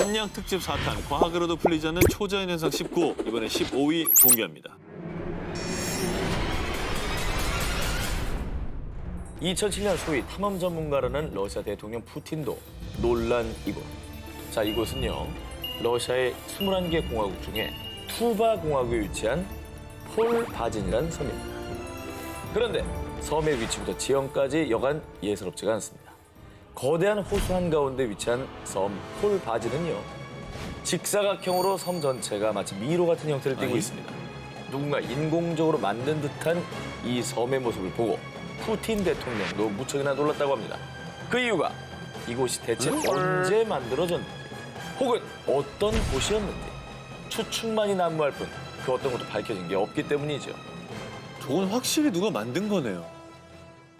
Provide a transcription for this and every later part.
한양 특집 4탄 과학으로도 풀리지 않는 초자연 현상 19 이번에 15위 공개합니다. 2007년 소위 탐험 전문가라는 러시아 대통령 푸틴도 논란 이곳. 자, 이곳은요. 러시아의 21개 공화국 중에 투바 공화국에 위치한 폴바진이라는 섬입니다. 그런데 섬의 위치부터 지형까지 여간 예사롭지가 않습니다. 거대한 호수 한가운데 위치한 섬 폴바진은요. 직사각형으로 섬 전체가 마치 미로 같은 형태를 띠고 있습니다. 누군가 인공적으로 만든 듯한 이 섬의 모습을 보고 푸틴 대통령도 무척이나 놀랐다고 합니다. 그 이유가 이곳이 대체 언제 만들어졌는지 혹은 어떤 곳이었는지 추측만이 난무할 뿐 그 어떤 것도 밝혀진 게 없기 때문이죠. 저건 확실히 누가 만든 거네요.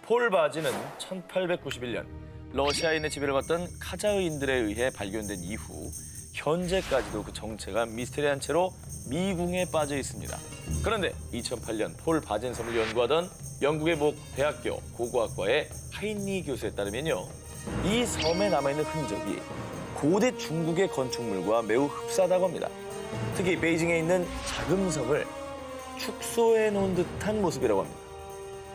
폴바지는 1891년 러시아인의 지배를 받던 카자흐인들에 의해 발견된 이후 현재까지도 그 정체가 미스테리한 채로 미궁에 빠져 있습니다. 그런데 2008년 폴바진 섬을 연구하던 영국의 모 대학교 고고학과의 하인리 교수에 따르면요. 이 섬에 남아있는 흔적이 고대 중국의 건축물과 매우 흡사하다고 합니다. 특히 베이징에 있는 자금성을 축소해 놓은 듯한 모습이라고 합니다.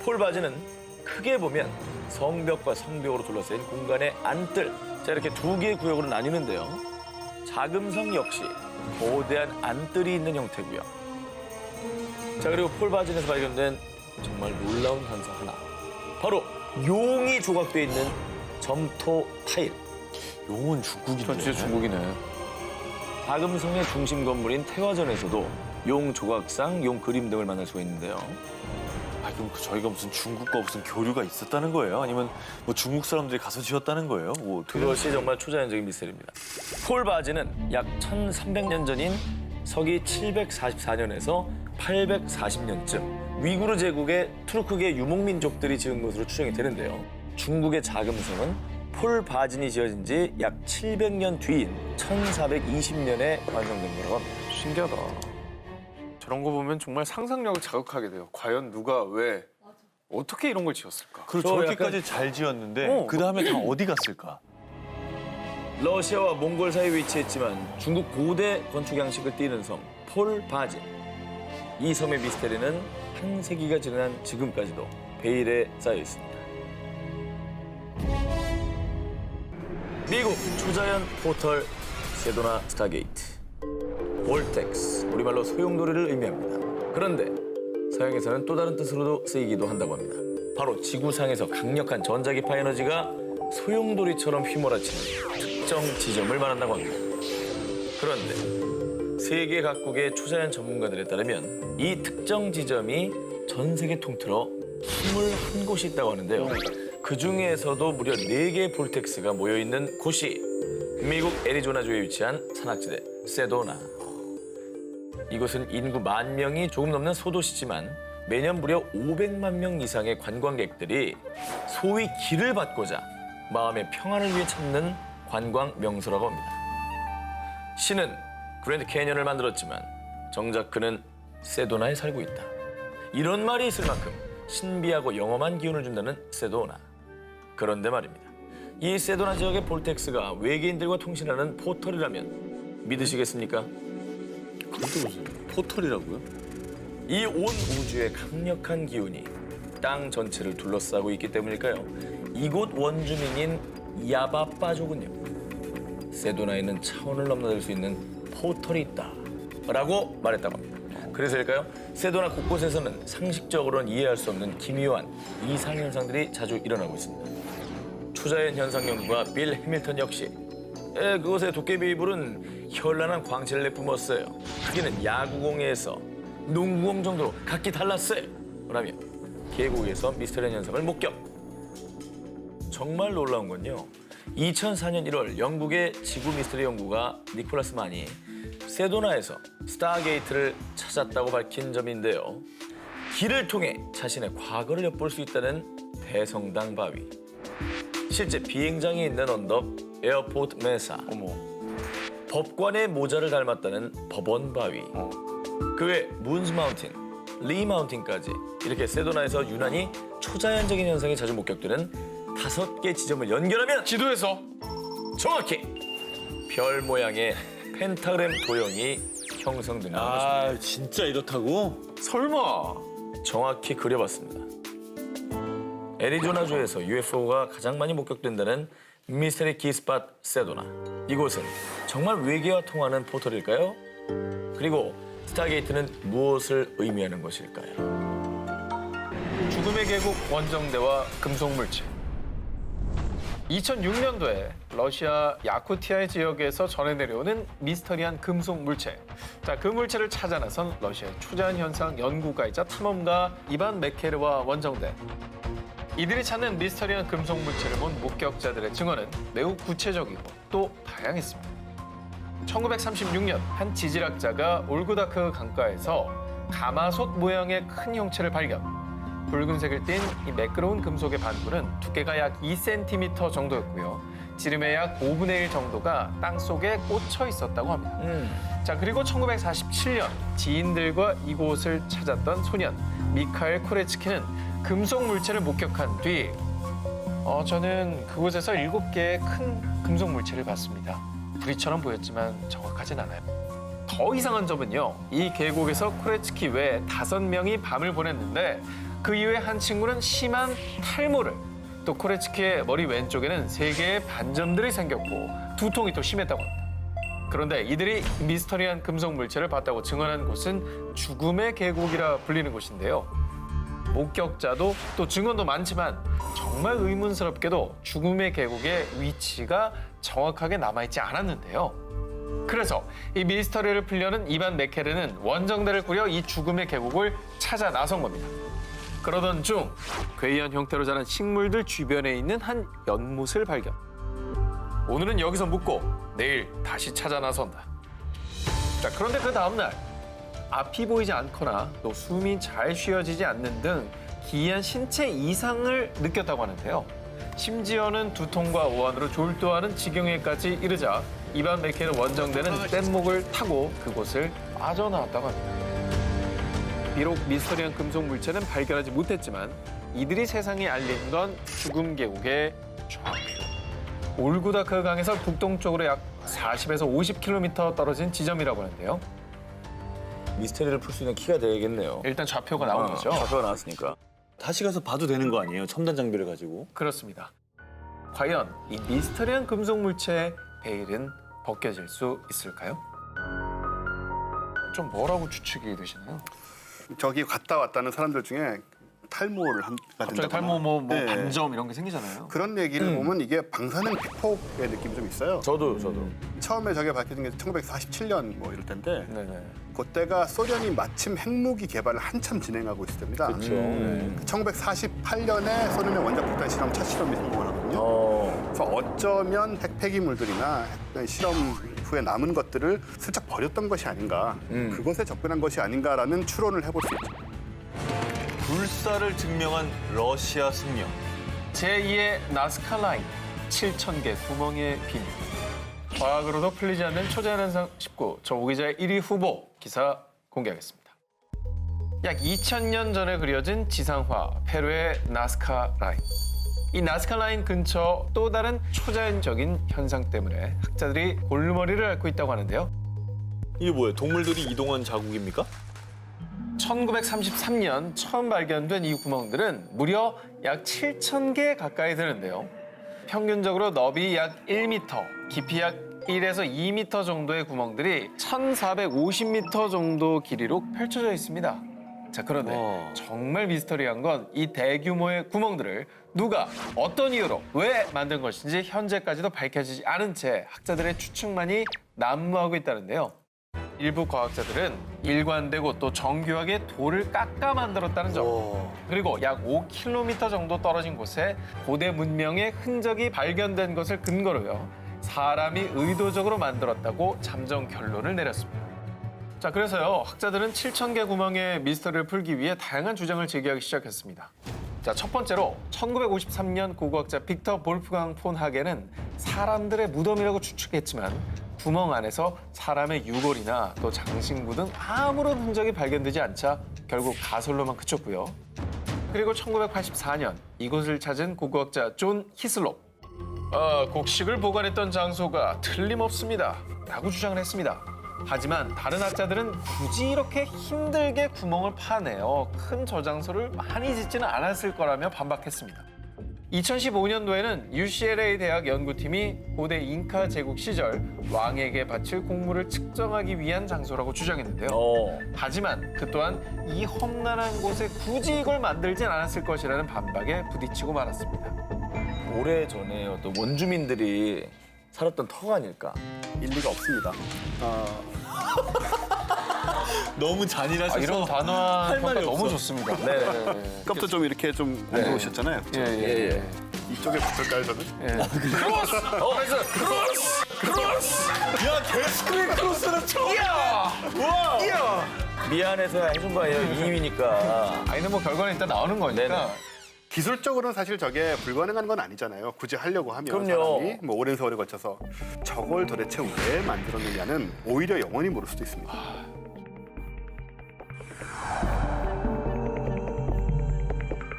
폴바지는 크게 보면 성벽과 성벽으로 둘러싸인 공간의 안뜰, 자 이렇게 두 개의 구역으로 나뉘는데요. 자금성 역시 거대한 안뜰이 있는 형태고요. 자 그리고 폴바진에서 발견된 정말 놀라운 현상 하나. 바로 용이 조각되어 있는 점토 타일. 용은 중국인데. 진짜 중국이네. 자금성의 중심 건물인 태화전에서도 용 조각상, 용 그림 등을 만날 수가 있는데요. 아, 그럼 저희가 무슨 중국과 무슨 교류가 있었다는 거예요? 아니면 뭐 중국 사람들이 가서 지었다는 거예요? 뭐 어떻게 그것이 정말 초자연적인 미스터리입니다. 폴바지는 약 1300년 전인 서기 744년에서 840년쯤 위구르 제국의 투르크계 유목민족들이 지은 것으로 추정이 되는데요. 중국의 자금성은 폴바진이 지어진 지 약 700년 뒤인 1420년에 완성된 거라고 합니다. 신기하다. 저런 거 보면 정말 상상력을 자극하게 돼요. 과연 누가 왜 어떻게 이런 걸 지었을까? 그리고 저 저렇게까지 잘 지었는데 그 다음에 다 어디 갔을까? 러시아와 몽골 사이에 위치했지만 중국 고대 건축 양식을 띠는 섬 폴바진. 이 섬의 미스테리는 한 세기가 지난 지금까지도 베일에 쌓여 있습니다. 미국 초자연 포털 세도나 스타게이트. 볼텍스, 우리말로 소용돌이를 의미합니다. 그런데 서양에서는 또 다른 뜻으로도 쓰이기도 한다고 합니다. 바로 지구상에서 강력한 전자기파 에너지가 소용돌이처럼 휘몰아치는 특정 지점을 말한다고 합니다. 그런데 세계 각국의 초자연 전문가들에 따르면 이 특정 지점이 전 세계 통틀어 21곳이 있다고 하는데요. 그 중에서도 무려 4개의 볼텍스가 모여있는 곳이 미국 애리조나주에 위치한 산악지대 세도나. 이곳은 인구 10,000명이 조금 넘는 소도시지만 매년 무려 500만 명 이상의 관광객들이 소위 길을 받고자 마음의 평안을 위해 찾는 관광 명소라고 합니다. 신은 그랜드 캐년을 만들었지만 정작 그는 세도나에 살고 있다. 이런 말이 있을 만큼 신비하고 영험한 기운을 준다는 세도나. 그런데 말입니다. 이 세도나 지역의 볼텍스가 외계인들과 통신하는 포털이라면 믿으시겠습니까? 그것도 무슨 포털이라고요? 이 온 우주의 강력한 기운이 땅 전체를 둘러싸고 있기 때문일까요? 이곳 원주민인 야바빠족은요. 세도나에는 차원을 넘나들 수 있는 포털이 있다 라고 말했다고 합니다. 그래서일까요? 세도나 곳곳에서는 상식적으로는 이해할 수 없는 기묘한 이상현상들이 자주 일어나고 있습니다. 초자연 현상 연구가 빌 해밀턴 역시 그곳의 도깨비 이불은 현란한 광채를 내뿜었어요. 크기는 야구공에서 농구공 정도로 각기 달랐어요. 라며 계곡에서 미스터리한 현상을 목격. 정말 놀라운 건요. 2004년 1월 영국의 지구 미스터리 연구가 니콜라스 만이 세도나에서 스타게이트를 찾았다고 밝힌 점인데요. 길을 통해 자신의 과거를 엿볼 수 있다는 대성당 바위. 실제 비행장이 있는 언덕 에어포트 메사. 법관의 모자를 닮았다는 법원 바위. 그 외 문스 마운틴, 리 마운틴까지 이렇게 세도나에서 유난히 초자연적인 현상이 자주 목격되는 5개 지점을 연결하면 지도에서 정확히 별 모양의 펜타그램 도형이 형성되는 것입니다. 아 진짜 이렇다고? 설마. 정확히 그려봤습니다. 애리조나주에서 UFO가 가장 많이 목격된다는 미스테리 키스팟 세도나. 이곳은 정말 외계와 통하는 포털일까요? 그리고 스타게이트는 무엇을 의미하는 것일까요? 죽음의 계곡 원정대와 금속 물질. 2006년도에 러시아 야쿠티아 지역에서 전해 내려오는 미스터리한 금속 물체. 자, 그 물체를 찾아 나선 러시아의 초자연 현상 연구가이자 탐험가 이반 메케르와 원정대. 이들이 찾는 미스터리한 금속 물체를 본 목격자들의 증언은 매우 구체적이고 또 다양했습니다. 1936년 한 지질학자가 올구다크 강가에서 가마솥 모양의 큰 형체를 발견. 붉은색을 띤 이 매끄러운 금속의 반구는 두께가 약 2cm 정도였고요. 지름의 약 5분의 1 정도가 땅 속에 꽂혀 있었다고 합니다. 자, 그리고 1947년 지인들과 이곳을 찾았던 소년 미카엘 코레츠키는 금속 물체를 목격한 뒤 저는 그곳에서 7개의 큰 금속 물체를 봤습니다. 부리처럼 보였지만 정확하진 않아요. 더 이상한 점은요. 이 계곡에서 코레츠키 외에 5명이 밤을 보냈는데 그 이후에 한 친구는 심한 탈모를, 또 코레츠키의 머리 왼쪽에는 3개의 반점들이 생겼고 두통이 또 심했다고 합니다. 그런데 이들이 미스터리한 금속 물체를 봤다고 증언한 곳은 죽음의 계곡이라 불리는 곳인데요. 목격자도 또 증언도 많지만 정말 의문스럽게도 죽음의 계곡의 위치가 정확하게 남아있지 않았는데요. 그래서 이 미스터리를 풀려는 이반 메케르는 원정대를 꾸려 이 죽음의 계곡을 찾아 나선 겁니다. 그러던 중 괴이한 형태로 자란 식물들 주변에 있는 한 연못을 발견. 오늘은 여기서 묵고 내일 다시 찾아 나선다. 자, 그런데 그 다음 날 앞이 보이지 않거나 또 숨이 잘 쉬어지지 않는 등 기이한 신체 이상을 느꼈다고 하는데요. 심지어는 두통과 오한으로 졸도하는 지경에까지 이르자 이반 메케르 원정대는 뗏목을 타고 그곳을 빠져나왔다고 합니다. 비록 미스터리한 금속 물체는 발견하지 못했지만 이들이 세상에 알린 건 죽음 계곡의 좌표. 올구다크 강에서 북동쪽으로 약 40에서 50km 떨어진 지점이라고 하는데요. 미스테리를 풀 수 있는 키가 되겠네요. 일단 좌표가 나온 거죠. 좌표가 나왔으니까. 다시 가서 봐도 되는 거 아니에요? 첨단 장비를 가지고. 그렇습니다. 과연 이 미스터리한 금속 물체의 베일은 벗겨질 수 있을까요? 좀 뭐라고 추측이 되시나요? 저기 갔다 왔다는 사람들 중에 탈모를 하게 갑자기 된다거나 탈모 뭐 네. 반점 이런 게 생기잖아요. 그런 얘기를 보면 이게 방사능 피폭의 느낌이 좀 있어요. 저도. 처음에 저게 밝혀진 게 1947년 뭐 이럴 텐데 네네. 그때가 소련이 마침 핵무기 개발을 한참 진행하고 있을 때입니다. 그렇죠. 1948년에 소련의 원자폭탄 실험 첫 실험이 성공을 하거든요. 그래서 어쩌면 핵 폐기물들이나 핵 실험 후에 남은 것들을 슬쩍 버렸던 것이 아닌가, 그것에 접근한 것이 아닌가라는 추론을 해볼 수 있죠. 불사를 증명한 러시아 승려. 제2의 나스카 라인, 7,000개 구멍의 비밀. 과학으로도 풀리지 않는 초자연현상 19, 저 오 기자의 1위 후보 기사 공개하겠습니다. 약 2000년 전에 그려진 지상화, 페루의 나스카 라인. 이 나스카 라인 근처 또 다른 초자연적인 현상 때문에 학자들이 골머리를 앓고 있다고 하는데요. 이게 뭐예요? 동물들이 이동한 자국입니까? 1933년 처음 발견된 이 구멍들은 무려 약 7,000개 가까이 되는데요. 평균적으로 너비 약 1m, 깊이 약 1에서 2m 정도의 구멍들이 1,450m 정도 길이로 펼쳐져 있습니다. 자, 그런데 와. 정말 미스터리한 건 이 대규모의 구멍들을 누가 어떤 이유로 왜 만든 것인지 현재까지도 밝혀지지 않은 채 학자들의 추측만이 난무하고 있다는데요. 일부 과학자들은 일관되고 또 정교하게 돌을 깎아 만들었다는 점, 그리고 약 5km 정도 떨어진 곳에 고대 문명의 흔적이 발견된 것을 근거로요, 사람이 의도적으로 만들었다고 잠정 결론을 내렸습니다. 자, 그래서요, 학자들은 7,000개 구멍의 미스터리를 풀기 위해 다양한 주장을 제기하기 시작했습니다. 자, 첫 번째로 1953년 고고학자 빅터 볼프강 폰 하겐은 사람들의 무덤이라고 추측했지만 구멍 안에서 사람의 유골이나 또 장신구 등 아무런 흔적이 발견되지 않자 결국 가설로만 그쳤고요. 그리고 1984년 이곳을 찾은 고고학자 존 히슬롭. 곡식을 보관했던 장소가 틀림없습니다. 라고 주장을 했습니다. 하지만 다른 학자들은 굳이 이렇게 힘들게 구멍을 파내어 큰 저장소를 많이 짓지는 않았을 거라며 반박했습니다. 2015년도에는 UCLA 대학 연구팀이 고대 잉카 제국 시절 왕에게 바칠 곡물을 측정하기 위한 장소라고 주장했는데요. 하지만 그 또한 이 험난한 곳에 굳이 이걸 만들진 않았을 것이라는 반박에 부딪히고 말았습니다. 오래전에 어떤 원주민들이 살았던 터가 아닐까. 일리가 없습니다. 너무 잔인하셔서 이런 단호한 할 말이 평가 너무 없어. 좋습니다. 네네. 아까부터 좀 이렇게 좀 엉겨오셨잖아요. 예. 이쪽에 붙을까요, 저는? 크로스! 그래서 크로스! 야 데스크린 크로스는 처음이야. 미안해서 해준 거예요. 2위니까. 아니는 뭐 결과는 일단 나오는 거니까. 네네. 기술적으로는 사실 저게 불가능한 건 아니잖아요. 굳이 하려고 하면 그럼요. 사람이 뭐 오랜 세월을 거쳐서 저걸 도대체 왜 만들었느냐는 오히려 영원히 모를 수도 있습니다.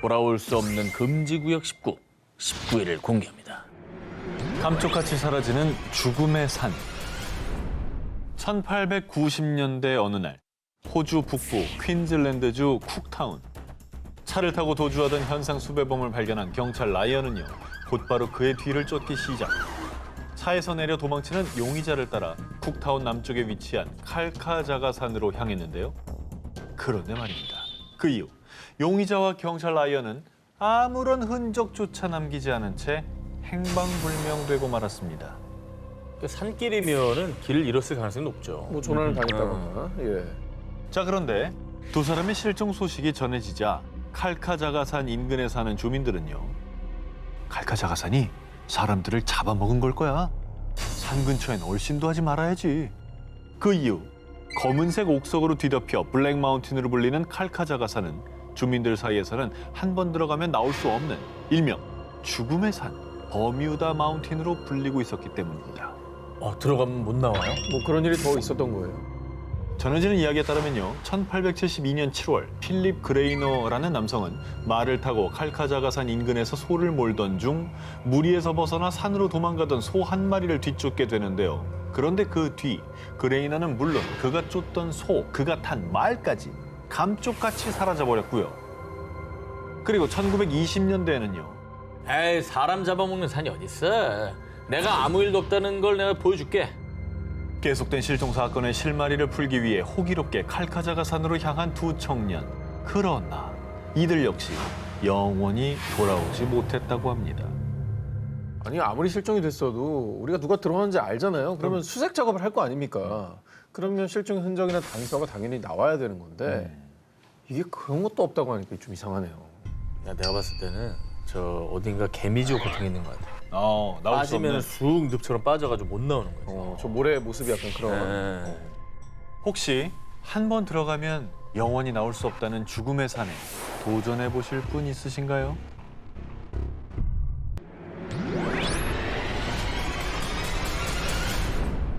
돌아올 수 없는 금지구역 19위를 공개합니다. 감쪽같이 사라지는 죽음의 산. 1890년대 어느 날 호주 북부 퀸즐랜드주 쿡타운. 차를 타고 도주하던 현상 수배범을 발견한 경찰 라이언은요, 곧바로 그의 뒤를 쫓기 시작. 차에서 내려 도망치는 용의자를 따라 쿡타운 남쪽에 위치한 칼카자가산으로 향했는데요. 그런데 말입니다. 그 이후 용의자와 경찰 라이언은 아무런 흔적조차 남기지 않은 채 행방불명되고 말았습니다. 산길이면은 길을 잃었을 가능성이 높죠. 뭐 조난을 당했다거나. 예. 자, 그런데 두 사람의 실종 소식이 전해지자 칼카자가산 인근에 사는 주민들은요, 칼카자가산이 사람들을 잡아먹은 걸 거야. 산 근처엔 얼씬도 하지 말아야지. 그 이후 검은색 옥석으로 뒤덮여 블랙 마운틴으로 불리는 칼카자가산은 주민들 사이에서는 한 번 들어가면 나올 수 없는 일명 죽음의 산, 버뮤다 마운틴으로 불리고 있었기 때문입니다. 들어가면 못 나와요? 뭐 그런 일이 더 있었던 거예요. 전해지는 이야기에 따르면요, 1872년 7월 필립 그레이너라는 남성은 말을 타고 칼카자가산 인근에서 소를 몰던 중 무리에서 벗어나 산으로 도망가던 소 한 마리를 뒤쫓게 되는데요. 그런데 그 뒤 그레이너는 물론 그가 쫓던 소, 그가 탄 말까지 감쪽같이 사라져버렸고요. 그리고 1920년대에는요. 에이, 사람 잡아먹는 산이 어딨어. 내가 아무 일도 없다는 걸 내가 보여줄게. 계속된 실종 사건의 실마리를 풀기 위해 호기롭게 칼카자가산으로 향한 두 청년. 그러나 이들 역시 영원히 돌아오지 못했다고 합니다. 아니 아무리 실종이 됐어도 우리가 누가 들어왔는지 알잖아요. 그러면 수색 작업을 할 거 아닙니까? 그러면 실종 흔적이나 단서가 당연히 나와야 되는 건데 이게 그런 것도 없다고 하니까 좀 이상하네요. 야, 내가 봤을 때는 저 어딘가 개미지옥 같은 게 있는 것 같아. 나올 수 없는. 빠지면 쑥 늪처럼 빠져가지고 못 나오는 거야. 저 모래 모습이 약간 그런. 네. 혹시 한 번 들어가면 영원히 나올 수 없다는 죽음의 산에 도전해 보실 분 있으신가요?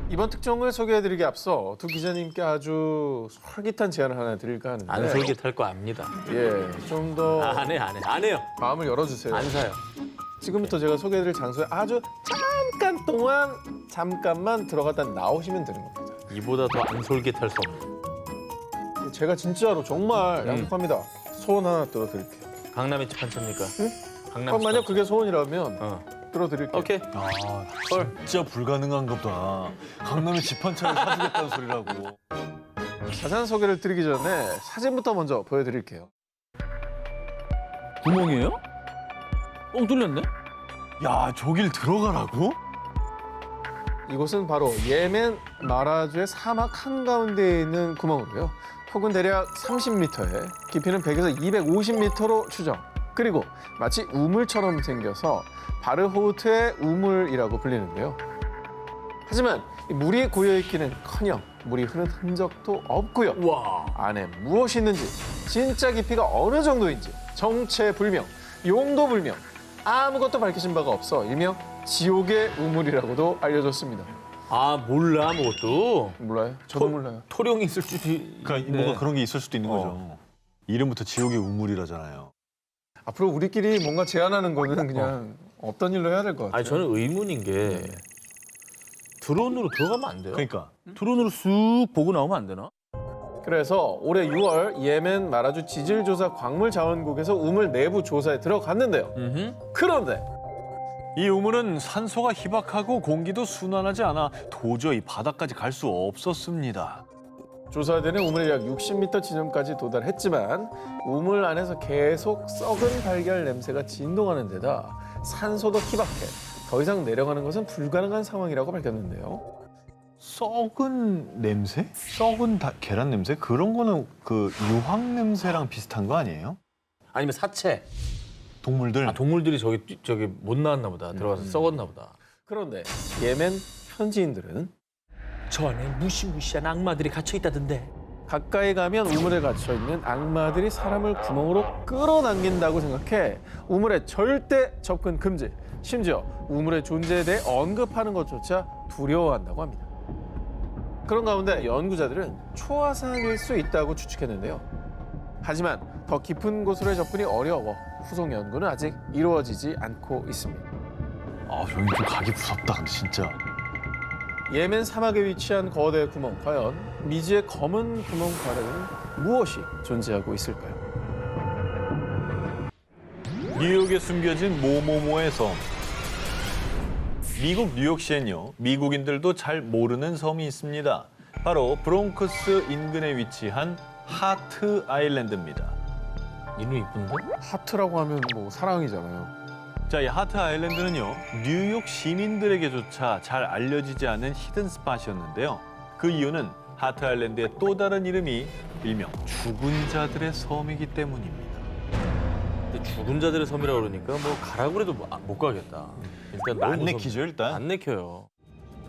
이번 특종을 소개해드리기 앞서 두 기자님께 아주 솔깃한 제안을 하나 드릴까 하는데. 안 솔깃할 거 압니다. 예, 좀 더 안 해요. 마음을 열어주세요. 안 사요. 지금부터 제가 소개해드릴 장소에 아주 잠깐 동안 잠깐만 들어갔다 나오시면 되는 겁니다. 이보다 더 안 솔깃할 수 없는. 제가 진짜로 정말 약속합니다. 소원 하나 들어드릴게요. 강남의 집 한채입니까? 잠깐만요. 그게 소원이라면 들어드릴게요. 오케이. 진짜 불가능한 거다. 강남에 집 한 채를 사주겠다는 소리라고. 자세한 소개를 드리기 전에 사진부터 먼저 보여드릴게요. 구멍이에요? 뚫렸네? 야, 저길 들어가라고? 이곳은 바로 예멘 마라주의 사막 한가운데에 있는 구멍으로요. 폭은 대략 30m에 깊이는 100에서 250m로 추정. 그리고 마치 우물처럼 생겨서 바르호우트의 우물이라고 불리는데요. 하지만 이 물이 고여있기는커녕 물이 흐른 흔적도 없고요. 와. 안에 무엇이 있는지, 진짜 깊이가 어느 정도인지 정체불명, 용도불명, 아무것도 밝히신 바가 없어 일명 지옥의 우물이라고도 알려졌습니다. 아, 몰라 아무것도. 몰라요? 저도 몰라요. 토룡이 있을 줄이. 그러니까 뭐가 그런 게 있을 수도 있는 거죠. 이름부터 지옥의 우물이라잖아요. 앞으로 우리끼리 뭔가 제안하는 거는 그냥 없던 일로 해야 될 것 같아요. 아니 저는 의문인 게 드론으로 들어가면 안 돼요? 그러니까 드론으로 쑥 보고 나오면 안 되나? 그래서 올해 6월 예멘 마라주 지질조사 광물자원국에서 우물 내부 조사에 들어갔는데요. 그런데 이 우물은 산소가 희박하고 공기도 순환하지 않아 도저히 바닥까지 갈 수 없었습니다. 조사대는 우물의 약 60m 지점까지 도달했지만 우물 안에서 계속 썩은 달걀 냄새가 진동하는 데다 산소도 희박해 더 이상 내려가는 것은 불가능한 상황이라고 밝혔는데요. 썩은 냄새? 썩은 계란 냄새? 그런 거는 그 유황 냄새랑 비슷한 거 아니에요? 아니면 사체. 동물들? 아 동물들이 저기 못 나왔나 보다. 들어가서 썩었나 보다. 그런데 예멘 현지인들은 저 안에 무시무시한 악마들이 갇혀 있다던데. 가까이 가면 우물에 갇혀 있는 악마들이 사람을 구멍으로 끌어당긴다고 생각해 우물에 절대 접근 금지. 심지어 우물의 존재에 대해 언급하는 것조차 두려워한다고 합니다. 그런 가운데 연구자들은 초화산일 수 있다고 추측했는데요. 하지만 더 깊은 곳으로의 접근이 어려워 후속 연구는 아직 이루어지지 않고 있습니다. 아, 저기 좀 가기 무섭다, 근데 진짜. 예멘 사막에 위치한 거대 구멍, 과연 미지의 검은 구멍가에는 무엇이 존재하고 있을까요? 뉴욕에 숨겨진 모모모의 섬. 미국 뉴욕시엔요, 미국인들도 잘 모르는 섬이 있습니다. 바로 브롱크스 인근에 위치한 하트 아일랜드입니다. 이름 이쁜데? 하트라고 하면 뭐 사랑이잖아요. 자, 이 하트 아일랜드는요, 뉴욕 시민들에게조차 잘 알려지지 않은 히든 스팟이었는데요. 그 이유는 하트 아일랜드의 또 다른 이름이 일명 죽은 자들의 섬이기 때문입니다. 근데 죽은 자들의 섬이라고 그러니까 뭐 가라고 그래도 못 가겠다. 일단 너무 안 내키죠, 일단. 안 내켜요.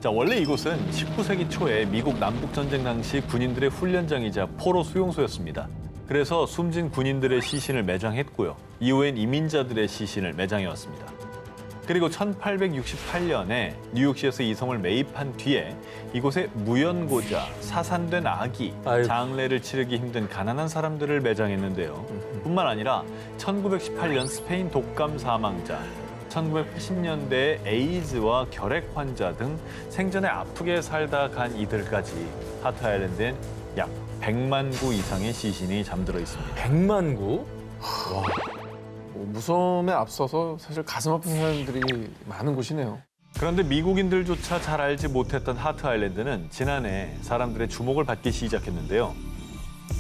자, 원래 이곳은 19세기 초에 미국 남북전쟁 당시 군인들의 훈련장이자 포로 수용소였습니다. 그래서 숨진 군인들의 시신을 매장했고요. 이후엔 이민자들의 시신을 매장해왔습니다. 그리고 1868년에 뉴욕시에서 이 섬을 매입한 뒤에 이곳에 무연고자, 사산된 아기, 아이고. 장례를 치르기 힘든 가난한 사람들을 매장했는데요. 뿐만 아니라 1918년 스페인 독감 사망자, 1980년대 에이즈와 결핵 환자 등 생전에 아프게 살다 간 이들까지 하트 아일랜드엔 약 100만 구 이상의 시신이 잠들어 있습니다. 100만 구? 뭐 무서움에 앞서서 사실 가슴 아픈 사람들이 많은 곳이네요. 그런데 미국인들조차 잘 알지 못했던 하트 아일랜드는 지난해 사람들의 주목을 받기 시작했는데요.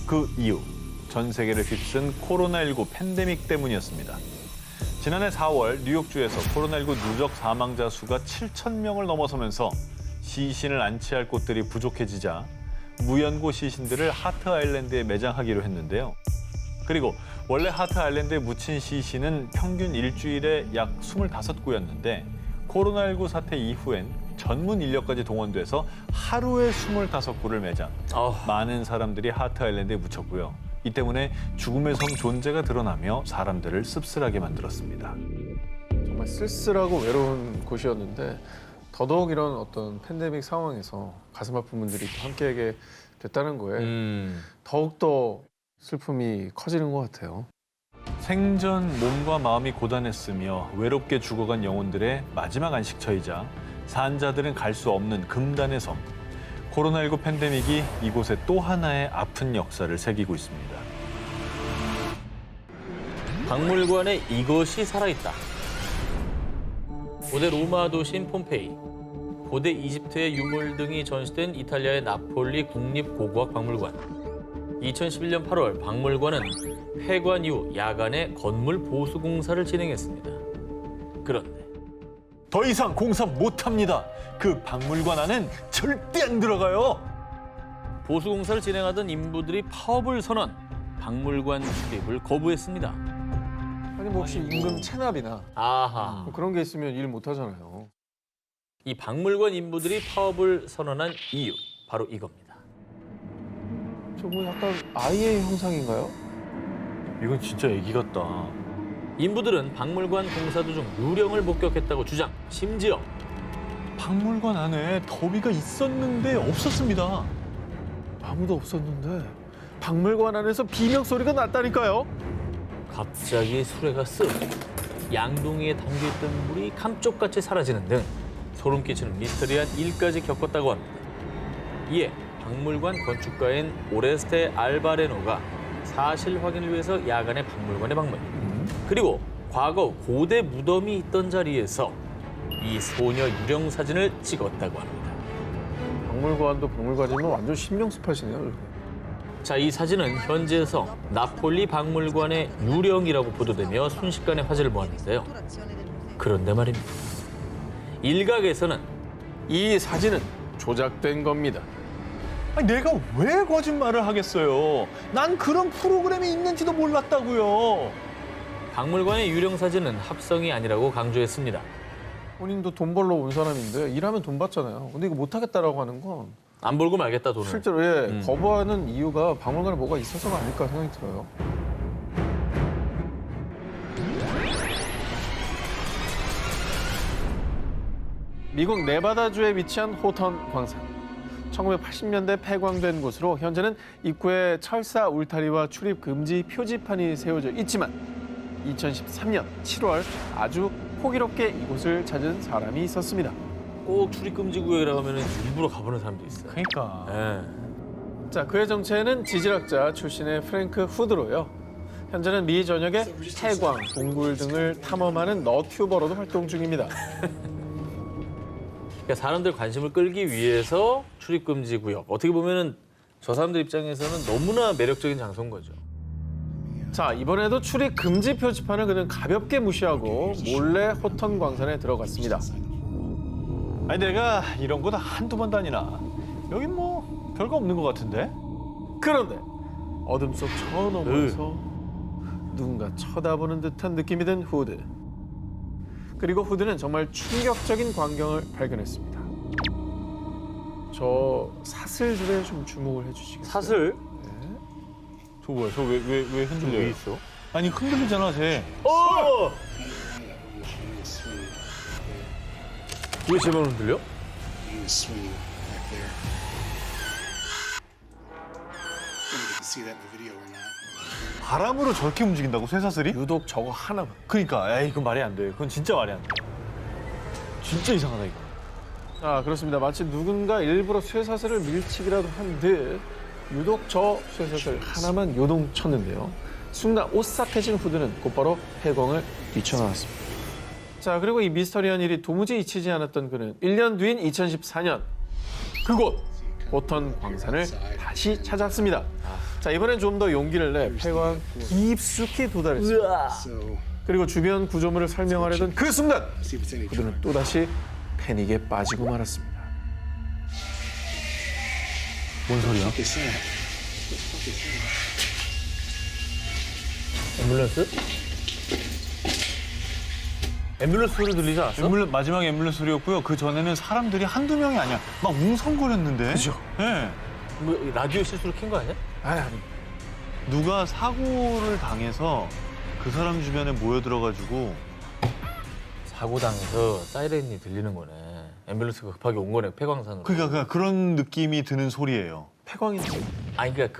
그 이유, 전 세계를 휩쓴 코로나19 팬데믹 때문이었습니다. 지난해 4월 뉴욕주에서 코로나19 누적 사망자 수가 7천 명을 넘어서면서 시신을 안치할 곳들이 부족해지자 무연고 시신들을 하트 아일랜드에 매장하기로 했는데요. 그리고 원래 하트 아일랜드에 묻힌 시신은 평균 일주일에 약 25구였는데 코로나19 사태 이후엔 전문 인력까지 동원돼서 하루에 25구를 매장. 많은 사람들이 하트 아일랜드에 묻혔고요. 이 때문에 죽음의 섬 존재가 드러나며 사람들을 씁쓸하게 만들었습니다. 정말 쓸쓸하고 외로운 곳이었는데 더더욱 이런 어떤 팬데믹 상황에서 가슴 아픈 분들이 또 함께하게 됐다는 거에 더욱더 슬픔이 커지는 것 같아요. 생전 몸과 마음이 고단했으며 외롭게 죽어간 영혼들의 마지막 안식처이자 산자들은 갈 수 없는 금단의 섬. 코로나19 팬데믹이 이곳에 또 하나의 아픈 역사를 새기고 있습니다. 박물관에 이것이 살아있다. 고대 로마 도시인 폼페이, 고대 이집트의 유물 등이 전시된 이탈리아의 나폴리 국립고고학박물관. 2011년 8월 박물관은 폐관 이후 야간에 건물 보수 공사를 진행했습니다. 그런데 더 이상 공사 못합니다. 그 박물관 안엔 절대 안 들어가요. 보수 공사를 진행하던 인부들이 파업을 선언, 박물관 출입을 거부했습니다. 아니 뭐 혹시 임금 체납이나 아하. 뭐 그런 게 있으면 일 못 하잖아요. 이 박물관 인부들이 파업을 선언한 이유, 바로 이겁니다. 저 뭐 약간 아이의 형상인가요? 이건 진짜 애기 같다. 인부들은 박물관 공사 도중 유령을 목격했다고 주장, 심지어 박물관 안에 더위가 있었는데 없었습니다. 아무도 없었는데 박물관 안에서 비명 소리가 났다니까요. 갑자기 수레가 쓱 양동이에 담겨있던 물이 감쪽같이 사라지는 등 소름 끼치는 미스터리한 일까지 겪었다고 합니다. 이에 박물관 건축가인 오레스테 알바레노가 사실 확인을 위해서 야간에 박물관에 방문. 그리고 과거 고대 무덤이 있던 자리에서 이 소녀 유령 사진을 찍었다고 합니다. 박물관도 박물관이면 완전 신명습하시네요. 자, 이 사진은 현지에서 나폴리 박물관의 유령이라고 보도되며 순식간에 화제를 모았는데요. 그런데 말입니다. 일각에서는 이 사진은 조작된 겁니다. 아니, 내가 왜 거짓말을 하겠어요? 난 그런 프로그램이 있는지도 몰랐다고요. 박물관의 유령 사진은 합성이 아니라고 강조했습니다. 본인도 돈 벌러 온 사람인데 일하면 돈 받잖아요. 근데 이거 못하겠다라고 하는 건 안 벌고 말겠다, 돈을. 실제로 거부하는 이유가 박물관에 뭐가 있어서가 아닐까 생각이 들어요. 미국 네바다주에 위치한 호턴 광산. 1980년대 폐광된 곳으로 현재는 입구에 철사 울타리와 출입 금지 표지판이 세워져 있지만 2013년 7월 아주 호기롭게 이곳을 찾은 사람이 있었습니다. 꼭 출입금지 구역이라고 하면 일부러 가보는 사람도 있어요. 그러니까. 예. 자, 그의 정체는 지질학자 출신의 프랭크 후드로요. 현재는 미 전역의 폐광, 동굴 등을 탐험하는 너튜버로도 활동 중입니다. 그러니까 사람들 관심을 끌기 위해서 출입금지 구역. 어떻게 보면은 저 사람들 입장에서는 너무나 매력적인 장소인 거죠. 자, 이번에도 출입 금지 표지판을 그는 가볍게 무시하고 몰래 호턴 광산에 들어갔습니다. 아니, 내가 이런 거 다 한두 번 다니나. 여긴 뭐 별거 없는 것 같은데? 그런데 어둠 속 저 너머에서 누군가 쳐다보는 듯한 느낌이 든 후드. 그리고 후드는 정말 충격적인 광경을 발견했습니다. 저 사슬들에 좀 주목을 해주시겠어요? 사슬? 저 뭐야? 저 왜 흔들려? 왜 있어? 아니, 흔들리잖아, 쟤. 어! 왜 제 방을 흔들려? You swing back there. I don't know if you can see that in the video or not. 바람으로 저렇게 움직인다고, 쇠사슬이? 유독 저거 하나만. 그러니까, 에이, 그건 말이 안 돼. 그건 진짜 말이 안 돼. 진짜 이상하다, 이거. 아, 그렇습니다. 마치 누군가 일부러 쇠사슬을 밀치기라도 한 듯 유독 저 쇠사슬 하나만 요동쳤는데요. 순간 오싹해진 후드는 곧바로 폐광을 뛰쳐나왔습니다. 자, 그리고 이 미스터리한 일이 도무지 잊히지 않았던 그는 1년 뒤인 2014년 그곳 호턴 광산을 다시 찾았습니다. 자, 이번엔 좀 더 용기를 내 폐광 깊숙이 도달했습니다. So, 그리고 주변 구조물을 설명하려던 그 순간 see if it's any 그들은 또다시 패닉에 빠지고 말았습니다. 뭔 소리야? What they said. What they said. 앰뷸런스? 앰뷸런스 소리 들리지 않았어? 마지막 앰뷸런스 소리였고요. 그 전에는 사람들이 한두 명이 아니야. 막 웅성거렸는데. 그죠? 예. 뭐 라디오 실수로 킨 거 아니야? 아니. 누가 사고를 당해서 그 사람 주변에 모여들어가지고 사고 당해서 사이렌이 들리는 거네. 앰뷸런스가 급하게 온 거네, 폐광산으로. 그러니까 그런 느낌이 드는 소리예요. 폐광이 아니 그러니까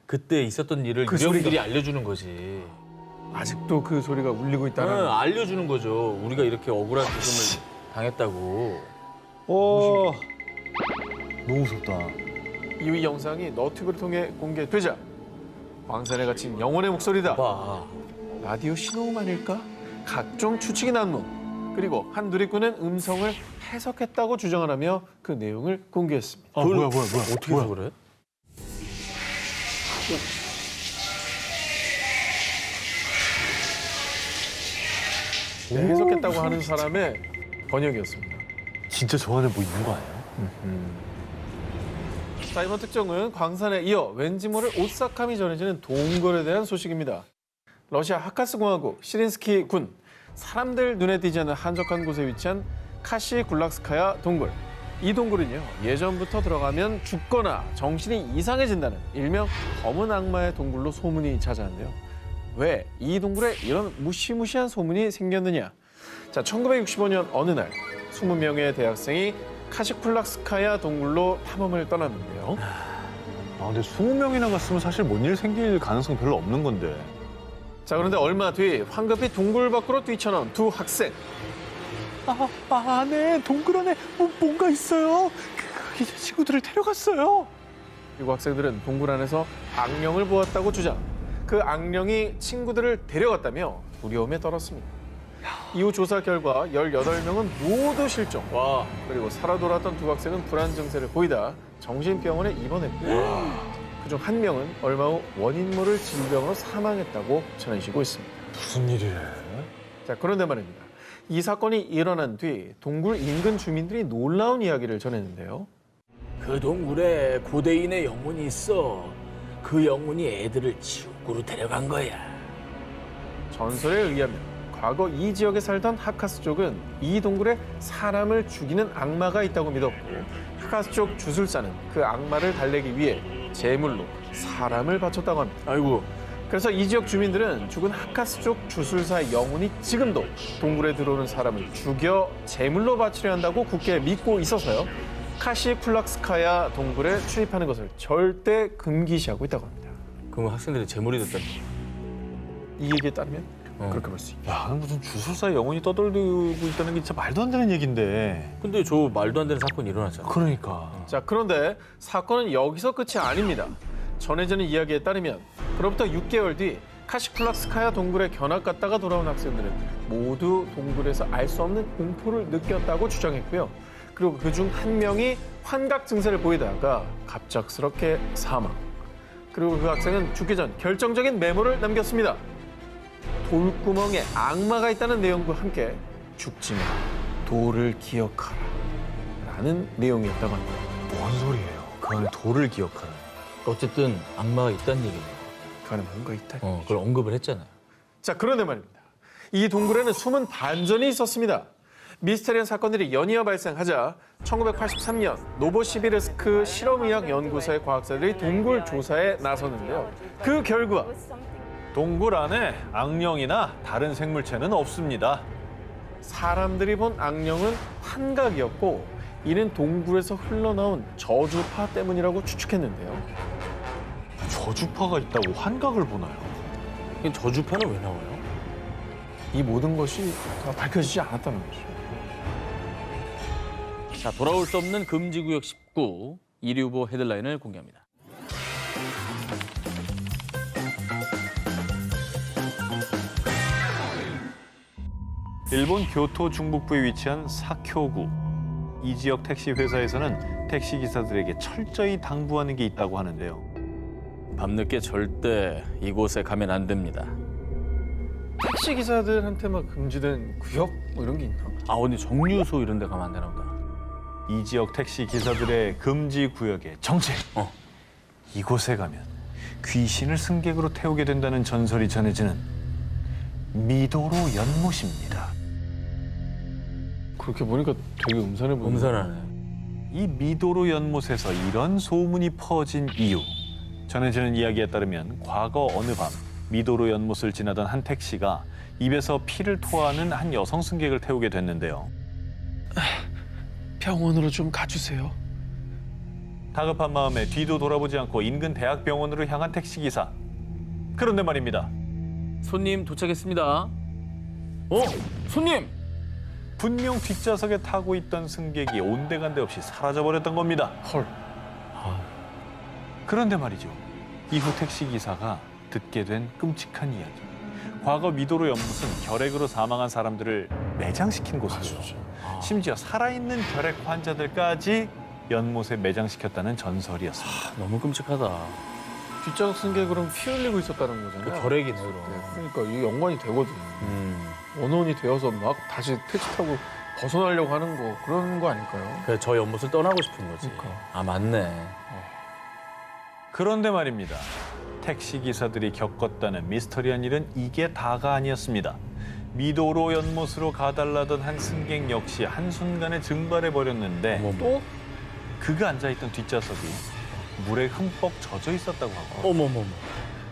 그때 있었던 일을 그 유령들이 알려주는 거지. 아직도 그 소리가 울리고 있다는. 알려주는 거죠. 우리가 이렇게 억울한 죽음을 당했다고. 오, 너무 무섭다. 이 영상이 너튜브를 통해 공개되자 광산에 갇힌 영혼의 목소리다. 봐. 라디오 신호음 아닐까? 각종 추측이 난무. 그리고 한 누리꾼은 음성을 해석했다고 주장을 하며 그 내용을 공개했습니다. 뭐야. 어떻게 해서 그래? 네, 해석했다고 하는 사람의 번역이었습니다. 진짜 저 안에 뭐 있는 거 아니야? 자, 이번 특종은 광산에 이어 왠지 모를 오싹함이 전해지는 동굴에 대한 소식입니다. 러시아 하카스 공화국 시린스키 군 사람들 눈에 띄지 않는 한적한 곳에 위치한 카시굴락스카야 동굴. 이 동굴은요, 예전부터 들어가면 죽거나 정신이 이상해진다는 일명 검은 악마의 동굴로 소문이 자자한데요. 왜 이 동굴에 이런 무시무시한 소문이 생겼느냐? 자, 1965년 어느 날 20명의 대학생이 카시쿨락스카야 동굴로 탐험을 떠났는데요. 아, 근데 20명이나 갔으면 사실 뭔 일 생길 가능성 별로 없는 건데. 자, 그런데 얼마 뒤 황급히 동굴 밖으로 뛰쳐나온 두 학생. 안에 동굴 안에 뭔가 있어요. 이제 친구들을 데려갔어요. 그리고 학생들은 동굴 안에서 악령을 보았다고 주장. 그 악령이 친구들을 데려갔다며 두려움에 떨었습니다. 이후 조사 결과 18명은 모두 실종. 와, 그리고 살아 돌아왔던 두 학생은 불안 증세를 보이다 정신병원에 입원했고요. 그중 한 명은 얼마 후 원인 모를 질병으로 사망했다고 전해지고 있습니다. 무슨 일이래? 자, 그런데 말입니다. 이 사건이 일어난 뒤 동굴 인근 주민들이 놀라운 이야기를 전했는데요. 그 동굴에 고대인의 영혼이 있어. 그 영혼이 애들을 지옥으로 데려간 거야. 전설에 의하면 과거 이 지역에 살던 하카스족은 이 동굴에 사람을 죽이는 악마가 있다고 믿었고 하카스족 주술사는 그 악마를 달래기 위해 제물로 사람을 바쳤다고 합니다. 아이고. 그래서 이 지역 주민들은 죽은 하카스족 주술사의 영혼이 지금도 동굴에 들어오는 사람을 죽여 제물로 바치려 한다고 굳게 믿고 있어서요. 카시쿨락스카야 동굴에 출입하는 것을 절대 금기시하고 있다고 합니다. 그럼 학생들이 제물이 됐다니. 이 얘기에 따르면 그렇게 볼 수 있다. 야, 무슨 주술사의 영혼이 떠돌고 있다는 게 진짜 말도 안 되는 얘긴데. 근데 저 말도 안 되는 사건이 일어났잖아. 그러니까. 자, 그런데 사건은 여기서 끝이 아닙니다. 전해지는 이야기에 따르면 그로부터 6개월 뒤 카시쿨락스카야 동굴에 견학 갔다가 돌아온 학생들은 모두 동굴에서 알 수 없는 공포를 느꼈다고 주장했고요. 그리고 그중 한 명이 환각 증세를 보이다가 갑작스럽게 사망. 그리고 그 학생은 죽기 전 결정적인 메모를 남겼습니다. 돌구멍에 악마가 있다는 내용과 함께 죽지 마, 돌을 기억하라 라는 내용이었다고 합니다. 뭔 소리예요? 그 안에 돌을 기억하라. 어쨌든 악마가 있다는 얘기네요. 그 안에 뭔가 있다. 그걸 언급을 했잖아요. 자, 그런데 말입니다. 이 동굴에는 숨은 반전이 있었습니다. 미스테리한 사건들이 연이어 발생하자 1983년 노보시비르스크 실험의학 연구소의 과학자들이 동굴 조사에 나섰는데요. 그 결과 동굴 안에 악령이나 다른 생물체는 없습니다. 사람들이 본 악령은 환각이었고 이는 동굴에서 흘러나온 저주파 때문이라고 추측했는데요. 저주파가 있다고 환각을 보나요? 이게 저주파는 왜 나와요? 이 모든 것이 다 밝혀지지 않았다는 거죠. 자, 돌아올 수 없는 금지구역 19 1위 후보 헤드라인을 공개합니다. 일본 교토 중북부에 위치한 사쿄구. 이 지역 택시 회사에서는 택시 기사들에게 철저히 당부하는 게 있다고 하는데요. 밤늦게 절대 이곳에 가면 안 됩니다. 택시 기사들한테만 금지된 구역 뭐 이런 게 있나? 아, 어디 정류소 이런 데 가면 안 되나 보다. 이 지역 택시 기사들의 금지 구역의 정체. 이곳에 가면 귀신을 승객으로 태우게 된다는 전설이 전해지는 미도로 연못입니다. 그렇게 보니까 되게 음산해 보이네. 음산하네. 이 미도로 연못에서 이런 소문이 퍼진 이유. 전해지는 이야기에 따르면 과거 어느 밤 미도로 연못을 지나던 한 택시가 입에서 피를 토하는 한 여성 승객을 태우게 됐는데요. 병원으로 좀 가주세요. 다급한 마음에 뒤도 돌아보지 않고 인근 대학병원으로 향한 택시기사. 그런데 말입니다. 손님 도착했습니다. 손님! 분명 뒷좌석에 타고 있던 승객이 온데간데 없이 사라져버렸던 겁니다. 헐. 그런데 말이죠. 이후 택시기사가 듣게 된 끔찍한 이야기. 과거 미도로 연못은 결핵으로 사망한 사람들을 매장시킨 곳이죠. 심지어 살아있는 결핵 환자들까지 연못에 매장시켰다는 전설이었습니다. 너무 끔찍하다. 뒷좌석 승객으로 피 흘리고 있었다는 거잖아요. 결핵이네, 그럼. 그러니까 이게 연관이 되거든. 원혼이 되어서 막 다시 택시 타고 벗어나려고 하는 거 그런 거 아닐까요? 그래, 저 연못을 떠나고 싶은 거지. 그러니까. 아, 맞네. 그런데 말입니다. 택시기사들이 겪었다는 미스터리한 일은 이게 다가 아니었습니다. 미도로 연못으로 가달라던 한 승객 역시 한순간에 증발해버렸는데 또? 그가 앉아있던 뒷좌석이 물에 흠뻑 젖어 있었다고 하고 어머머머.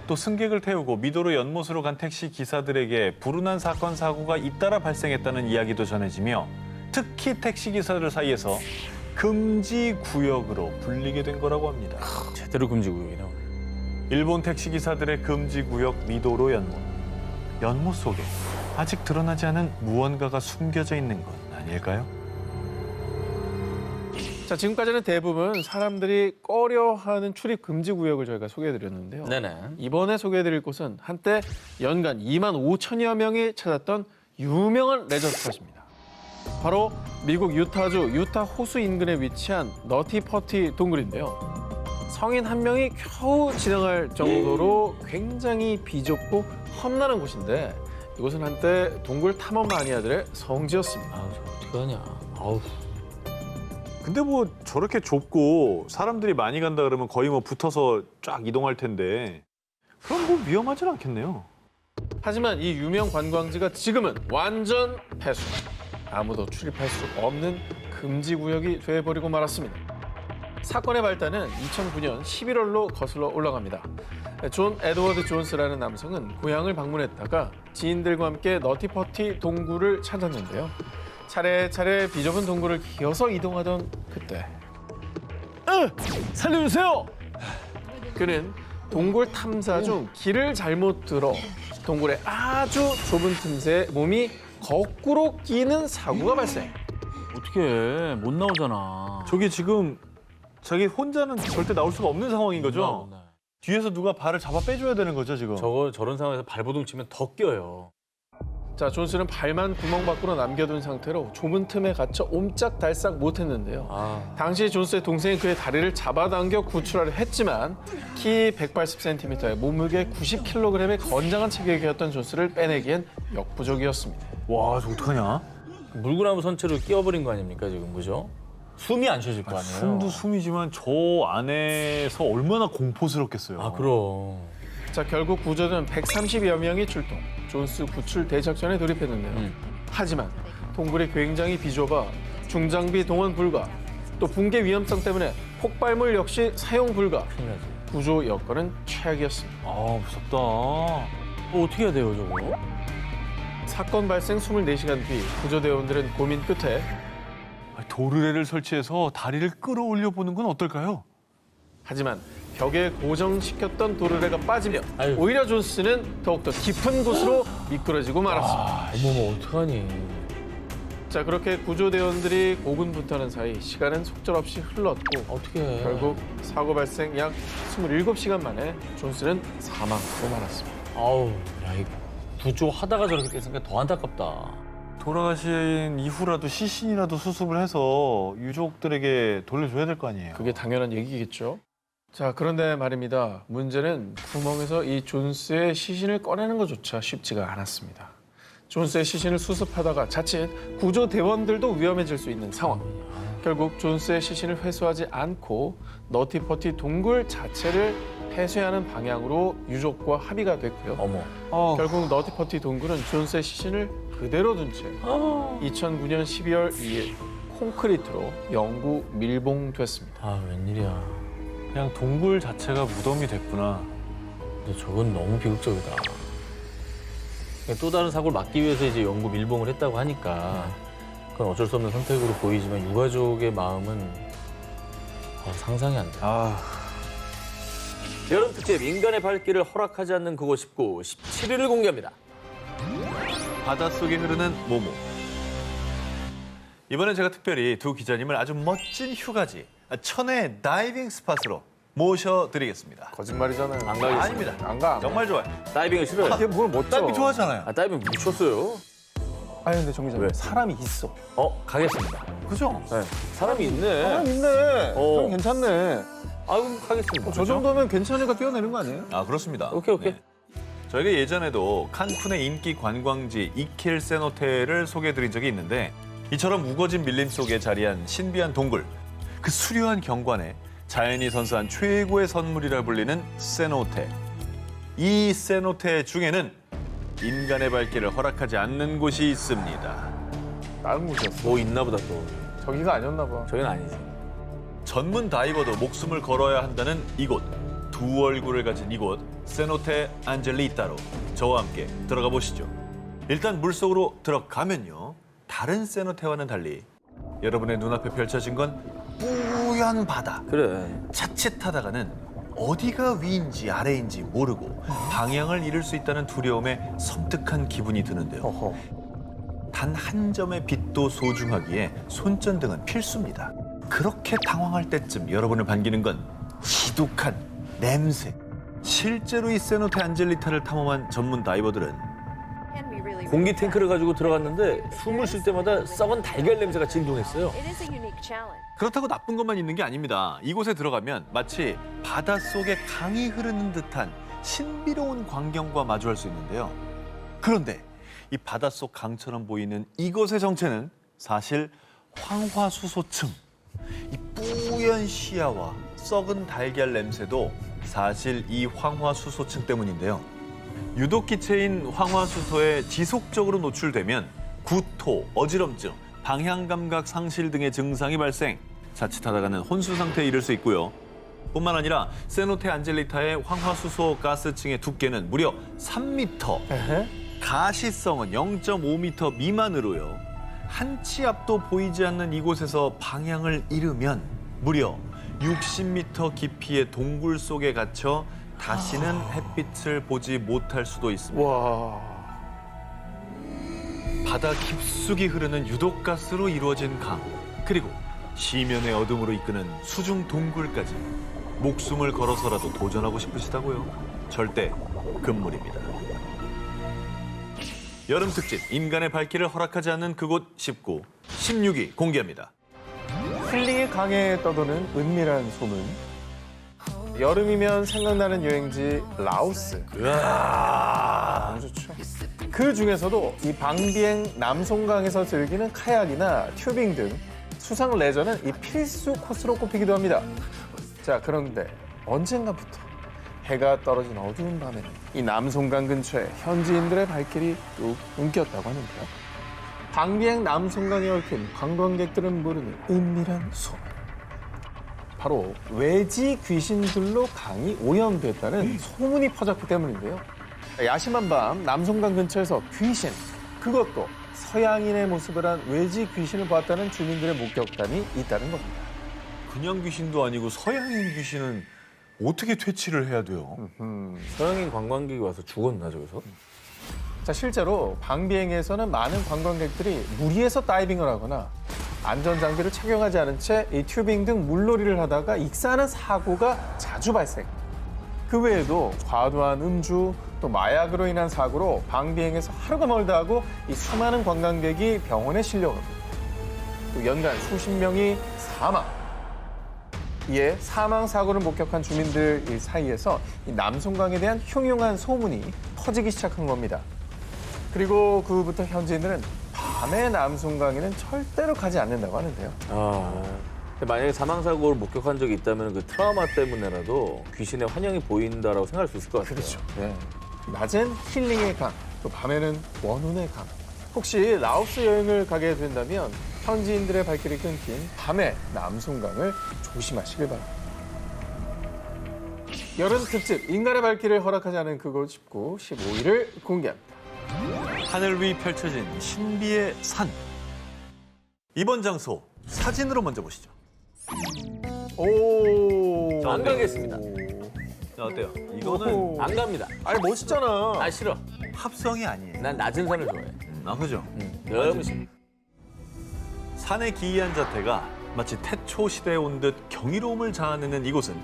또 승객을 태우고 미도로 연못으로 간 택시 기사들에게 불운한 사건 사고가 잇따라 발생했다는 이야기도 전해지며 특히 택시 기사들 사이에서 금지 구역으로 불리게 된 거라고 합니다. 제대로 금지구역이네. 일본 택시 기사들의 금지 구역 미도로 연못. 연못 속에 아직 드러나지 않은 무언가가 숨겨져 있는 건 아닐까요? 자, 지금까지는 대부분 사람들이 꺼려하는 출입 금지 구역을 저희가 소개해드렸는데요. 네네. 이번에 소개해드릴 곳은 한때 연간 2만 5천여 명이 찾았던 유명한 레저 스팟입니다. 바로 미국 유타주 유타 호수 인근에 위치한 너티퍼티 동굴인데요. 성인 한 명이 겨우 지나갈 정도로 굉장히 비좁고 험난한 곳인데 이곳은 한때 동굴 탐험 마니아들의 성지였습니다. 아우, 저 어떻게 하냐. 아우. 근데 뭐 저렇게 좁고 사람들이 많이 간다 그러면 거의 뭐 붙어서 쫙 이동할 텐데 그럼 뭐 위험하진 않겠네요. 하지만 이 유명 관광지가 지금은 완전 폐수. 아무도 출입할 수 없는 금지 구역이 돼버리고 말았습니다. 사건의 발단은 2009년 11월로 거슬러 올라갑니다. 존 에드워드 존스라는 남성은 고향을 방문했다가 지인들과 함께 너티퍼티 동굴을 찾았는데요. 차례차례 비좁은 동굴을 기어서 이동하던 그때 살려주세요. 그는 동굴 탐사 중 길을 잘못 들어 동굴의 아주 좁은 틈새에 몸이 거꾸로 끼는 사고가 발생. 어떻게 해. 못 나오잖아. 저게 지금 자기 혼자는 절대 나올 수가 없는 상황인 거죠? 못 나와. 뒤에서 누가 발을 잡아 빼줘야 되는 거죠 지금? 저런 상황에서 발버둥 치면 더 껴요. 자, 존스는 발만 구멍 밖으로 남겨둔 상태로 좁은 틈에 갇혀 옴짝달싹 못했는데요. 아, 당시 존스의 동생이 그의 다리를 잡아당겨 구출하려 했지만 키 180cm에 몸무게 90kg의 건장한 체격이었던 존스를 빼내기엔 역부족이었습니다. 와, 저 어떡하냐? 물구나무 선체로 끼워버린 거 아닙니까 지금, 그죠? 숨이 안 쉬어질 거 아니에요. 숨도 숨이지만 저 안에서 얼마나 공포스럽겠어요. 아, 그럼. 자, 결국 구조대원 130여 명이 출동. 존스 구출 대작전에 돌입했는데요. 하지만 동굴이 굉장히 비좁아 중장비 동원 불가, 또 붕괴 위험성 때문에 폭발물 역시 사용 불가. 큰일 나지. 구조 여건은 최악이었습니다. 아, 무섭다. 어떻게 해야 돼요, 저거? 사건 발생 24시간 뒤 구조대원들은 고민 끝에 도르래를 설치해서 다리를 끌어올려 보는 건 어떨까요? 하지만 벽에 고정시켰던 도르래가 빠지며 아유. 오히려 존스는 더욱더 깊은 곳으로 미끄러지고 말았습니다. 어머머, 어떡하니. 자, 그렇게 구조대원들이 고군분투하는 사이 시간은 속절없이 흘렀고 어떻게 해. 결국 사고 발생 약 27시간 만에 존스는 사망하고 말았습니다. 아우, 야, 이 구조하다가 저렇게 됐으니까 더 안타깝다. 돌아가신 이후라도 시신이라도 수습을 해서 유족들에게 돌려줘야 될 거 아니에요. 그게 당연한 얘기겠죠. 자, 그런데 말입니다. 문제는 구멍에서 이 존스의 시신을 꺼내는 것조차 쉽지가 않았습니다. 존스의 시신을 수습하다가 자칫 구조대원들도 위험해질 수 있는 상황. 결국 존스의 시신을 회수하지 않고 너티퍼티 동굴 자체를 폐쇄하는 방향으로 유족과 합의가 됐고요. 어머. 결국 너티퍼티 동굴은 존스의 시신을 그대로 둔 채 2009년 12월 2일 콘크리트로 영구 밀봉됐습니다. 아, 웬일이야. 그냥 동굴 자체가 무덤이 됐구나. 근데 저건 너무 비극적이다. 또 다른 사고를 막기 위해서 이제 영구 밀봉을 했다고 하니까 그건 어쩔 수 없는 선택으로 보이지만 유가족의 마음은 상상이 안 돼. 여름 특집 인간의 발길을 허락하지 않는 그곳 19, 17일을 공개합니다. 바닷속에 흐르는 모모. 이번엔 제가 특별히 두 기자님을 아주 멋진 휴가지, 천혜의 다이빙 스팟으로 모셔드리겠습니다. 거짓말이잖아요. 안 가겠습니다. 아닙니다. 안 가. 정말 좋아요. 다이빙을 싫어요. 이게 뭘 멋져. 다이빙 좋아하잖아요. 아, 다이빙 미쳤어요. 아니 근데 정 기자님 왜? 사람이 있어. 가겠습니다. 그죠? 네. 사람이 있네. 사람 있네. 어. 사람 괜찮네. 아, 그럼 가겠습니다. 저 정도면 괜찮으니까 뛰어내는 거 아니에요? 아, 그렇습니다. 오케이. 저희가 예전에도 칸쿤의 인기 관광지 이킬 세노테를 소개해드린 적이 있는데 이처럼 우거진 밀림 속에 자리한 신비한 동굴, 그 수려한 경관에 자연이 선사한 최고의 선물이라 불리는 세노테. 이 세노테 중에는 인간의 발길을 허락하지 않는 곳이 있습니다. 다른 곳이었어. 뭐 있나 보다 또. 저기가 아니었나 봐. 저긴 아니지. 전문 다이버도 목숨을 걸어야 한다는 이곳, 두 얼굴을 가진 이곳 세노테 안젤리타로 저와 함께 들어가 보시죠. 일단 물속으로 들어가면요, 다른 세노테와는 달리 여러분의 눈앞에 펼쳐진 건 뿌연 바다. 그래. 자칫하다가는 어디가 위인지 아래인지 모르고 방향을 잃을 수 있다는 두려움에 섬뜩한 기분이 드는데요. 단 한 점의 빛도 소중하기에 손전등은 필수입니다. 그렇게 당황할 때쯤 여러분을 반기는 건 지독한 냄새. 실제로 이 세노테 안젤리타를 탐험한 전문 다이버들은 공기 탱크를 가지고 들어갔는데 숨을 쉴 때마다 썩은 달걀 냄새가 진동했어요. It is a unique challenge. 그렇다고 나쁜 것만 있는 게 아닙니다. 이곳에 들어가면 마치 바닷속에 강이 흐르는 듯한 신비로운 광경과 마주할 수 있는데요. 그런데 이 바닷속 강처럼 보이는 이곳의 정체는 사실 황화수소층. 이 뿌연 시야와 썩은 달걀 냄새도 사실 이 황화수소층 때문인데요. 유독 기체인 황화수소에 지속적으로 노출되면 구토, 어지럼증, 방향감각 상실 등의 증상이 발생, 자칫하다가는 혼수 상태에 이를 수 있고요. 뿐만 아니라 세노테 안젤리타의 황화수소 가스층의 두께는 무려 3m, 가시성은 0.5m 미만으로요. 한 치 앞도 보이지 않는 이곳에서 방향을 잃으면 무려 60m 깊이의 동굴 속에 갇혀 다시는 햇빛을 보지 못할 수도 있습니다. 와. 바다 깊숙이 흐르는 유독가스로 이루어진 강, 그리고 시면의 어둠으로 이끄는 수중 동굴까지 목숨을 걸어서라도 도전하고 싶으시다고요? 절대 금물입니다. 여름 특집 인간의 발길을 허락하지 않는 그곳 19, 16위 공개합니다. 힐링의 강에 떠도는 은밀한 소문. 여름이면 생각나는 여행지 라오스. 너무 좋죠. 그 중에서도 이 방비행 남송강에서 즐기는 카약이나 튜빙 등 수상 레저는 이 필수 코스로 꼽히기도 합니다. 자, 그런데 언젠가부터 해가 떨어진 어두운 밤에는 이 남송강 근처에 현지인들의 발길이 뚝 끊겼다고 하는데요. 방비행 남송강에 얽힌 관광객들은 모르는 은밀한 소문. 바로 외지 귀신들로 강이 오염됐다는 소문이 퍼졌기 때문인데요. 야심한 밤 남송강 근처에서 귀신, 그것도 서양인의 모습을 한 외지 귀신을 보았다는 주민들의 목격담이 있다는 겁니다. 그냥 귀신도 아니고 서양인 귀신은 어떻게 퇴치를 해야 돼요? 서양인 관광객이 와서 죽었나 저기서? 자, 실제로 방비행에서는 많은 관광객들이 물 위에서 다이빙을 하거나 안전장비를 착용하지 않은 채 이 튜빙 등 물놀이를 하다가 익사하는 사고가 자주 발생. 그 외에도 과도한 음주, 또 마약으로 인한 사고로 방비행에서 하루가 멀다 하고 이 수많은 관광객이 병원에 실려갑니다. 또 연간 수십 명이 사망. 이에 사망 사고를 목격한 주민들 사이에서 이 남송강에 대한 흉흉한 소문이 퍼지기 시작한 겁니다. 그리고 그 후부터 현지인들은 밤에 남송강에는 절대로 가지 않는다고 하는데요. 근데 만약에 사망사고를 목격한 적이 있다면 그 트라우마 때문에라도 귀신의 환영이 보인다라고 생각할 수 있을 것 같아요. 그렇죠. 네. 낮엔 힐링의 강, 또 밤에는 원혼의 강. 혹시 라오스 여행을 가게 된다면 현지인들의 발길이 끊긴 밤의 남송강을 조심하시길 바랍니다. 여름 특집 인간의 발길을 허락하지 않은 그곳 19, 15위를 공개합니다. 하늘 위 펼쳐진 신비의 산. 이번 장소 사진으로 먼저 보시죠. 오. 안 가겠습니다. 자, 어때요? 이거는 오호. 안 갑니다. 아니 멋있잖아. 아 싫어. 합성이 아니에요. 난 낮은 산을 좋아해. 아, 그죠? 너무 싫어. 산의 기이한 자태가 마치 태초 시대에 온 듯 경이로움을 자아내는 이곳은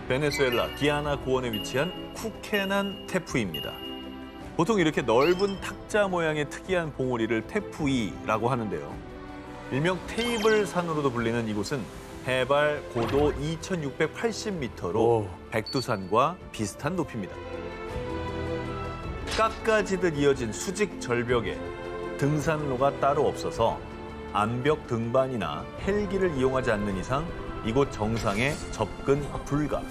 베네수엘라 기아나 고원에 위치한 쿠케난 테푸이입니다. 보통 이렇게 넓은 탁자 모양의 특이한 봉우리를 테푸이라고 하는데요. 일명 테이블 산으로도 불리는 이곳은 해발 고도 2,680m로 오. 백두산과 비슷한 높이입니다. 깎아지듯 이어진 수직 절벽에 등산로가 따로 없어서 암벽 등반이나 헬기를 이용하지 않는 이상 이곳 정상에 접근 불가.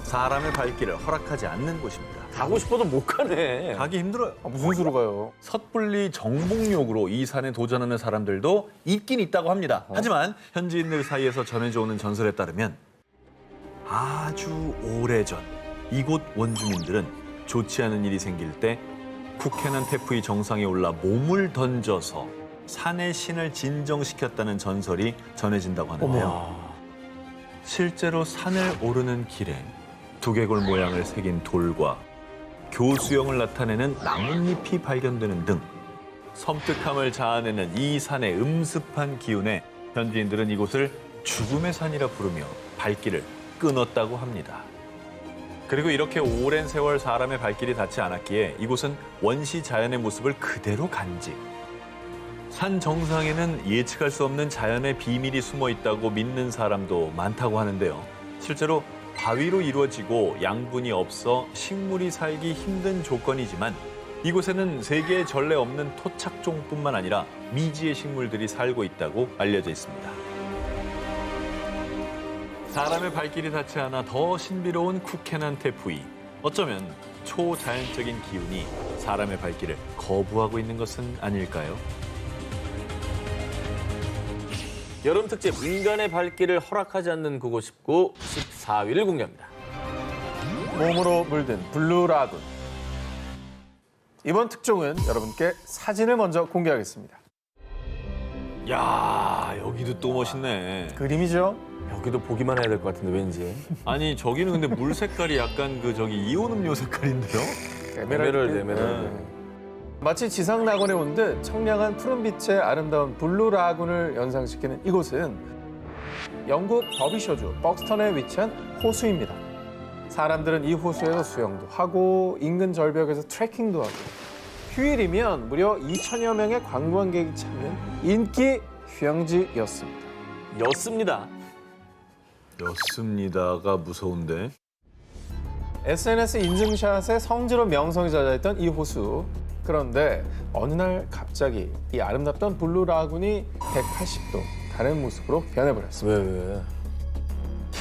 사람의 발길을 허락하지 않는 곳입니다. 가고 싶어도 못 가네. 가기 힘들어요. 무슨 수로 가요? 섣불리 정복용으로 이 산에 도전하는 사람들도 있긴 있다고 합니다. 하지만 현지인들 사이에서 전해져 오는 전설에 따르면 아주 오래전 이곳 원주민들은 좋지 않은 일이 생길 때 쿠케난 테푸이 정상에 올라 몸을 던져서 산의 신을 진정시켰다는 전설이 전해진다고 하는데요. 실제로 산을 오르는 길에 두개골 모양을 새긴 돌과 교수형을 나타내는 나뭇잎이 발견되는 등 섬뜩함을 자아내는 이 산의 음습한 기운에 현지인들은 이곳을 죽음의 산이라 부르며 발길을 끊었다고 합니다. 그리고 이렇게 오랜 세월 사람의 발길이 닿지 않았기에 이곳은 원시 자연의 모습을 그대로 간직. 산 정상에는 예측할 수 없는 자연의 비밀이 숨어 있다고 믿는 사람도 많다고 하는데요. 실제로 바위로 이루어지고 양분이 없어 식물이 살기 힘든 조건이지만 이곳에는 세계에 전례 없는 토착종뿐만 아니라 미지의 식물들이 살고 있다고 알려져 있습니다. 사람의 발길이 닿지 않아 더 신비로운 쿠케난 테푸이. 어쩌면 초자연적인 기운이 사람의 발길을 거부하고 있는 것은 아닐까요? 여름 특집 인간의 발길을 허락하지 않는 그곳 19 14위를 공개합니다. 몸으로 물든 블루라군. 이번 특종은 여러분께 사진을 먼저 공개하겠습니다. 야, 여기도 또 멋있네. 그림이죠. 여기도 보기만 해야 될 것 같은데 왠지. 아니, 저기는 근데 물 색깔이 약간 그 저기 이온 음료 색깔인데요? 에메랄드. 마치 지상 낙원에 온 듯 청량한 푸른빛의 아름다운 블루라군을 연상시키는 이곳은 영국 더비셔주 벅스턴에 위치한 호수입니다. 사람들은 이 호수에서 수영도 하고 인근 절벽에서 트레킹도 하고 휴일이면 무려 2천여 명의 관광객이 찾는 인기 휴양지였습니다. 였습니다가 무서운데. SNS 인증샷에 성지로 명성이 잦아있던 이 호수. 그런데 어느 날 갑자기 이 아름답던 블루라군이 180도 다른 모습으로 변해버렸습니다. 왜?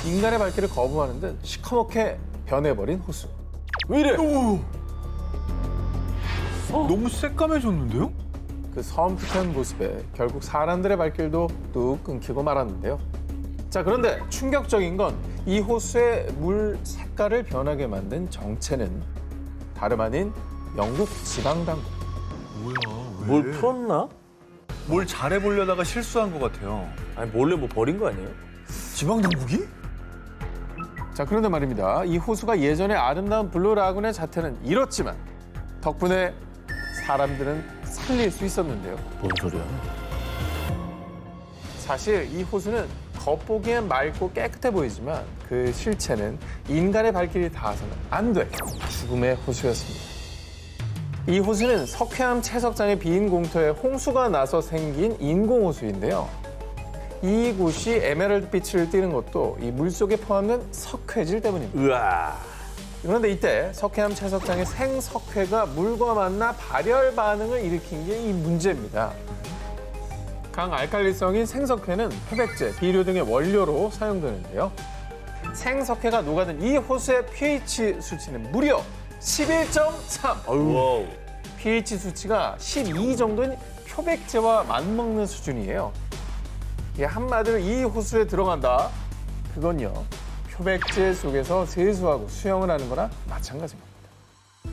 인간의 발길을 거부하는 듯 시커멓게 변해버린 호수. 왜 이래? 너무 새까매졌는데요? 그 섬뜩한 모습에 결국 사람들의 발길도 뚝 끊기고 말았는데요. 자, 그런데 충격적인 건 이 호수의 물 색깔을 변하게 만든 정체는 다름 아닌 영국 지방당국. 뭘 풀었나? 뭘 잘해보려다가 실수한 것 같아요. 아니 몰래 뭐 버린 거 아니에요? 지방당국이? 자, 그런데 말입니다. 이 호수가 예전의 아름다운 블루라군의 자태는 이렇지만 덕분에 사람들은 살릴 수 있었는데요. 뭔 소리야? 사실 이 호수는 겉보기엔 맑고 깨끗해 보이지만 그 실체는 인간의 발길이 닿아서는 안 돼 죽음의 호수였습니다. 이 호수는 석회암 채석장의 빈 공터에 홍수가 나서 생긴 인공호수인데요. 이곳이 에메랄드 빛을 띠는 것도 이 물속에 포함된 석회질 때문입니다. 으아. 그런데 이때 석회암 채석장의 생석회가 물과 만나 발열 반응을 일으킨 게 이 문제입니다. 강알칼리성인 생석회는 표백제, 비료 등의 원료로 사용되는데요. 생석회가 녹아든 이 호수의 pH 수치는 무려 11.3. pH 수치가 12 정도인 표백제와 맞먹는 수준이에요. 이게 한마디로 이 호수에 들어간다. 그건요, 표백제 속에서 세수하고 수영을 하는 거나 마찬가지입니다.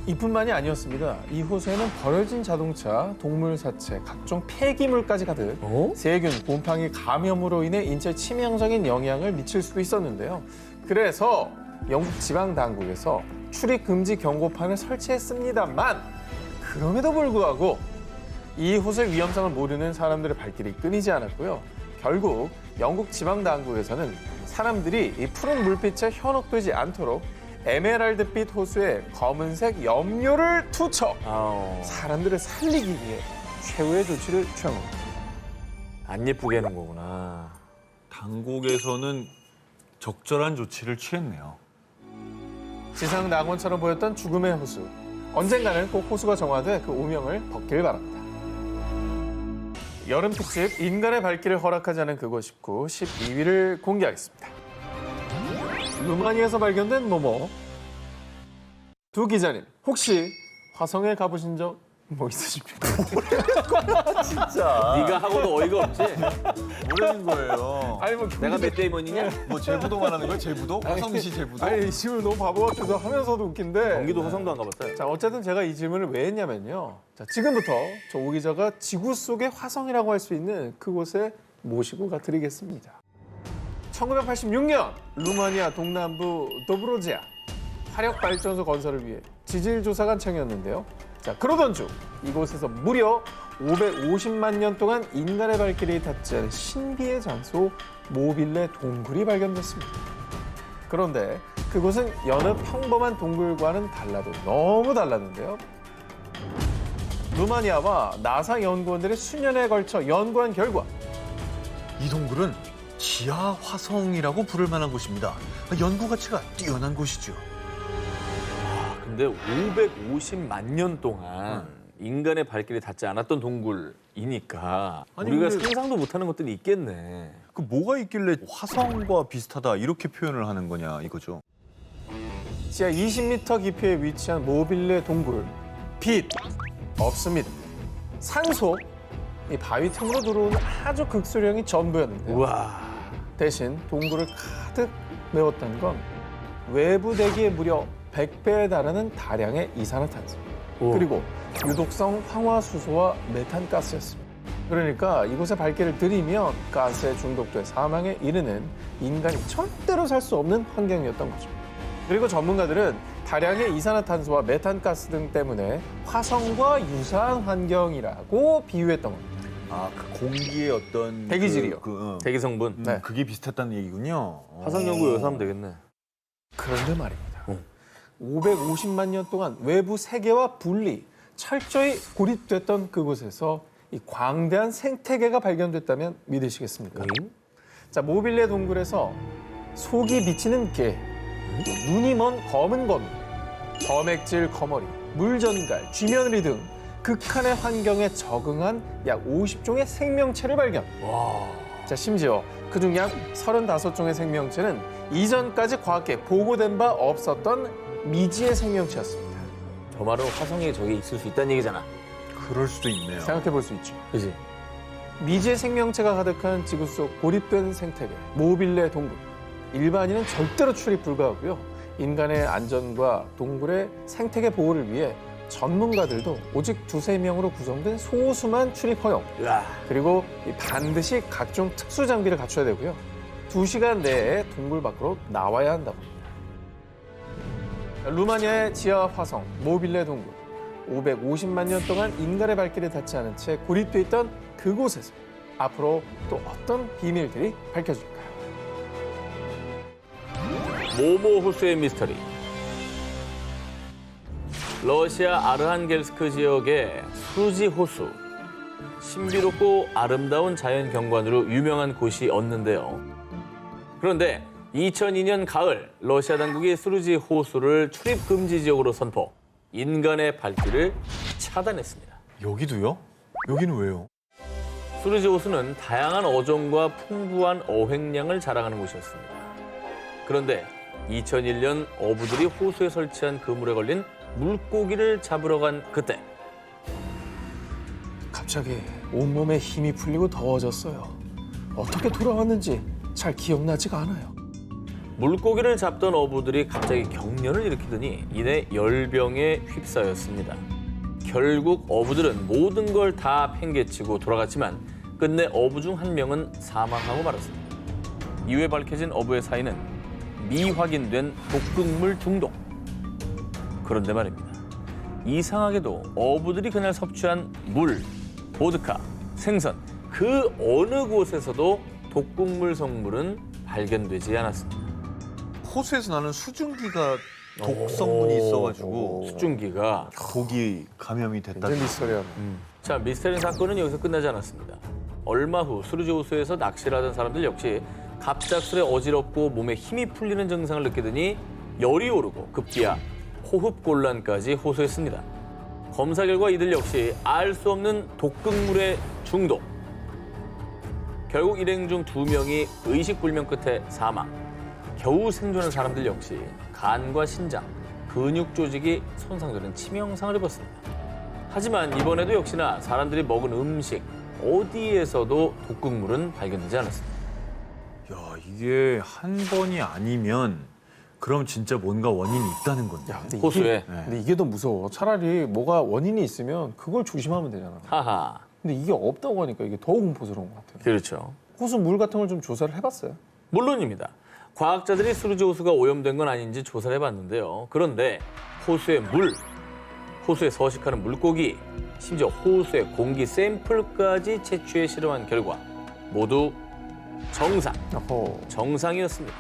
이뿐만이 아니었습니다. 이 호수에는 버려진 자동차, 동물 사체, 각종 폐기물까지 가득 세균, 곰팡이 감염으로 인해 인체에 치명적인 영향을 미칠 수도 있었는데요. 그래서 영국 지방 당국에서 출입 금지 경고판을 설치했습니다만 그럼에도 불구하고 이 호수의 위험성을 모르는 사람들의 발길이 끊이지 않았고요. 결국 영국 지방 당국에서는 사람들이 이 푸른 물빛에 현혹되지 않도록 에메랄드빛 호수에 검은색 염료를 투척 사람들을 살리기 위해 최후의 조치를 취한 겁니다. 안 예쁘게 하는 거구나. 당국에서는 적절한 조치를 취했네요. 지상 낙원처럼 보였던 죽음의 호수. 언젠가는 꼭 호수가 정화돼 그 오명을 벗길 바랍니다. 여름 특집 인간의 발길을 허락하지 않은 그곳 19, 12위를 공개하겠습니다. 루마니아에서 발견된 모모. 두 기자님, 혹시 화성에 가보신 적 뭐 있으십니까? 네가 하고도 어이가 없지? 모르는 거예요. 아니 뭐 내가 맷 데이먼이냐? 뭐 제부도 말하는 거예요? 제부도? 화성시 제부도? 아니 지금 너무 바보 같아서 하면서도 웃긴데. 경기도 화성도 안 가봤어요. 자, 어쨌든 제가 이 질문을 왜 했냐면요. 자, 지금부터 저 오 기자가 지구 속의 화성이라고 할 수 있는 그곳에 모시고 가드리겠습니다. 1986년 루마니아 동남부 도브로지아 화력 발전소 건설을 위해 지질 조사가 청이었는데요. 자, 그러던 중 이곳에서 무려 550만 년 동안 인간의 발길이 닿지 않은 신비의 장소 모빌레 동굴이 발견됐습니다. 그런데 그곳은 여느 평범한 동굴과는 달라도 너무 달랐는데요. 루마니아와 나사 연구원들이 수년에 걸쳐 연구한 결과 이 동굴은 지하 화성이라고 부를 만한 곳입니다. 연구 가치가 뛰어난 곳이죠. 근데 550만 년 동안 인간의 발길이 닿지 않았던 동굴이니까 아니, 우리가 근데- 상상도 못하는 것들이 있겠네. 그 뭐가 있길래 화성과 비슷하다 이렇게 표현을 하는 거냐 이거죠. 지하 20m 깊이에 위치한 모빌레 동굴. 빛 없습니다. 산소, 이 바위 틈으로 들어오는 아주 극소량이 전부였는데요. 우와. 대신 동굴을 가득 메웠던 건 외부 대기에 무려 100배에 달하는 다량의 이산화탄소, 오. 그리고 유독성 황화수소와 메탄가스였습니다. 그러니까 이곳에 발길을 들이면 가스에 중독돼 사망에 이르는 인간이 절대로 살 수 없는 환경이었던 거죠. 그리고 전문가들은 다량의 이산화탄소와 메탄가스 등 때문에 화성과 유사한 환경이라고 비유했던 겁니다. 아, 그 공기의 어떤 대기질이요. 대기 성분. 네. 그게 비슷했다는 얘기군요. 화성 연구 여기서 하면 되겠네. 그런데 말입니다. 550만 년 동안 외부 세계와 분리, 철저히 고립됐던 그곳에서 이 광대한 생태계가 발견됐다면 믿으시겠습니까? 자, 모빌레 동굴에서 속이 비치는 개, 또 눈이 먼 검은 거미, 점액질 거머리, 물전갈, 쥐며느리 등 극한의 환경에 적응한 약 50종의 생명체를 발견. 자, 심지어 그중 약 35종의 생명체는 이전까지 과학계에 보고된 바 없었던 미지의 생명체였습니다. 저 말은 화성에 저기 있을 수 있다는 얘기잖아. 그럴 수도 있네요. 생각해 볼 수 있죠. 그지? 미지의 생명체가 가득한 지구 속 고립된 생태계, 모빌레 동굴. 일반인은 절대로 출입 불가하고요. 인간의 안전과 동굴의 생태계 보호를 위해 전문가들도 오직 2~3명으로 구성된 소수만 출입 허용. 으아. 그리고 반드시 각종 특수 장비를 갖춰야 되고요. 2시간 내에 동굴 밖으로 나와야 한다고 합니다. 루마니아의 지하 화성 모빌레 동굴. 550만 년 동안 인간의 발길이 닿지 않은 채 고립돼 있던 그곳에서 앞으로 또 어떤 비밀들이 밝혀질까요? 모모 호수의 미스터리. 러시아 아르한겔스크 지역의 수지 호수. 신비롭고 아름다운 자연 경관으로 유명한 곳이었는데요. 그런데 2002년 가을 러시아 당국이 수르지 호수를 출입 금지 지역으로 선포. 인간의 발길을 차단했습니다. 여기도요? 여기는 왜요? 수르지 호수는 다양한 어종과 풍부한 어획량을 자랑하는 곳이었습니다. 그런데 2001년 어부들이 호수에 설치한 그물에 걸린 물고기를 잡으러 간 그때 갑자기 온몸에 힘이 풀리고 더워졌어요. 어떻게 돌아왔는지 잘 기억나지가 않아요. 물고기를 잡던 어부들이 갑자기 경련을 일으키더니 이내 열병에 휩싸였습니다. 결국 어부들은 모든 걸 다 팽개치고 돌아갔지만 끝내 어부 중 한 명은 사망하고 말았습니다. 이후에 밝혀진 어부의 사인은 미확인된 독극물 중독. 그런데 말입니다. 이상하게도 어부들이 그날 섭취한 물, 보드카, 생선 그 어느 곳에서도 독극물 성물은 발견되지 않았습니다. 호수에서 나는 수증기가 독성분이 있어가지고 수증기가. 독이 감염이 됐다. 이제 미스터리야. 자, 미스테리 사건은 여기서 끝나지 않았습니다. 얼마 후 수르지 호수에서 낚시를 하던 사람들 역시 갑작스레 어지럽고 몸에 힘이 풀리는 증상을 느끼더니 열이 오르고 급기야 호흡 곤란까지 호소했습니다. 검사 결과 이들 역시 알 수 없는 독극물의 중독. 결국 일행 중 2명이 의식불명 끝에 사망. 겨우 생존한 사람들 역시 간과 신장, 근육 조직이 손상되는 치명상을 입었습니다. 하지만 이번에도 역시나 사람들이 먹은 음식 어디에서도 독극물은 발견되지 않았습니다. 야, 이게 한 번이 아니면 그럼 진짜 뭔가 원인이 있다는 건데. 야, 근데 호수에. 근데 이게 더 무서워. 차라리 뭐가 원인이 있으면 그걸 조심하면 되잖아. 하하. 근데 이게 없다고 하니까 이게 더 공포스러운 것 같아요. 그렇죠. 호수 물 같은 걸 좀 조사를 해봤어요. 물론입니다. 과학자들이 수루지 호수가 오염된 건 아닌지 조사를 해봤는데요. 그런데 호수의 물, 호수에 서식하는 물고기, 심지어 호수의 공기 샘플까지 채취해 실험한 결과 모두 정상이었습니다.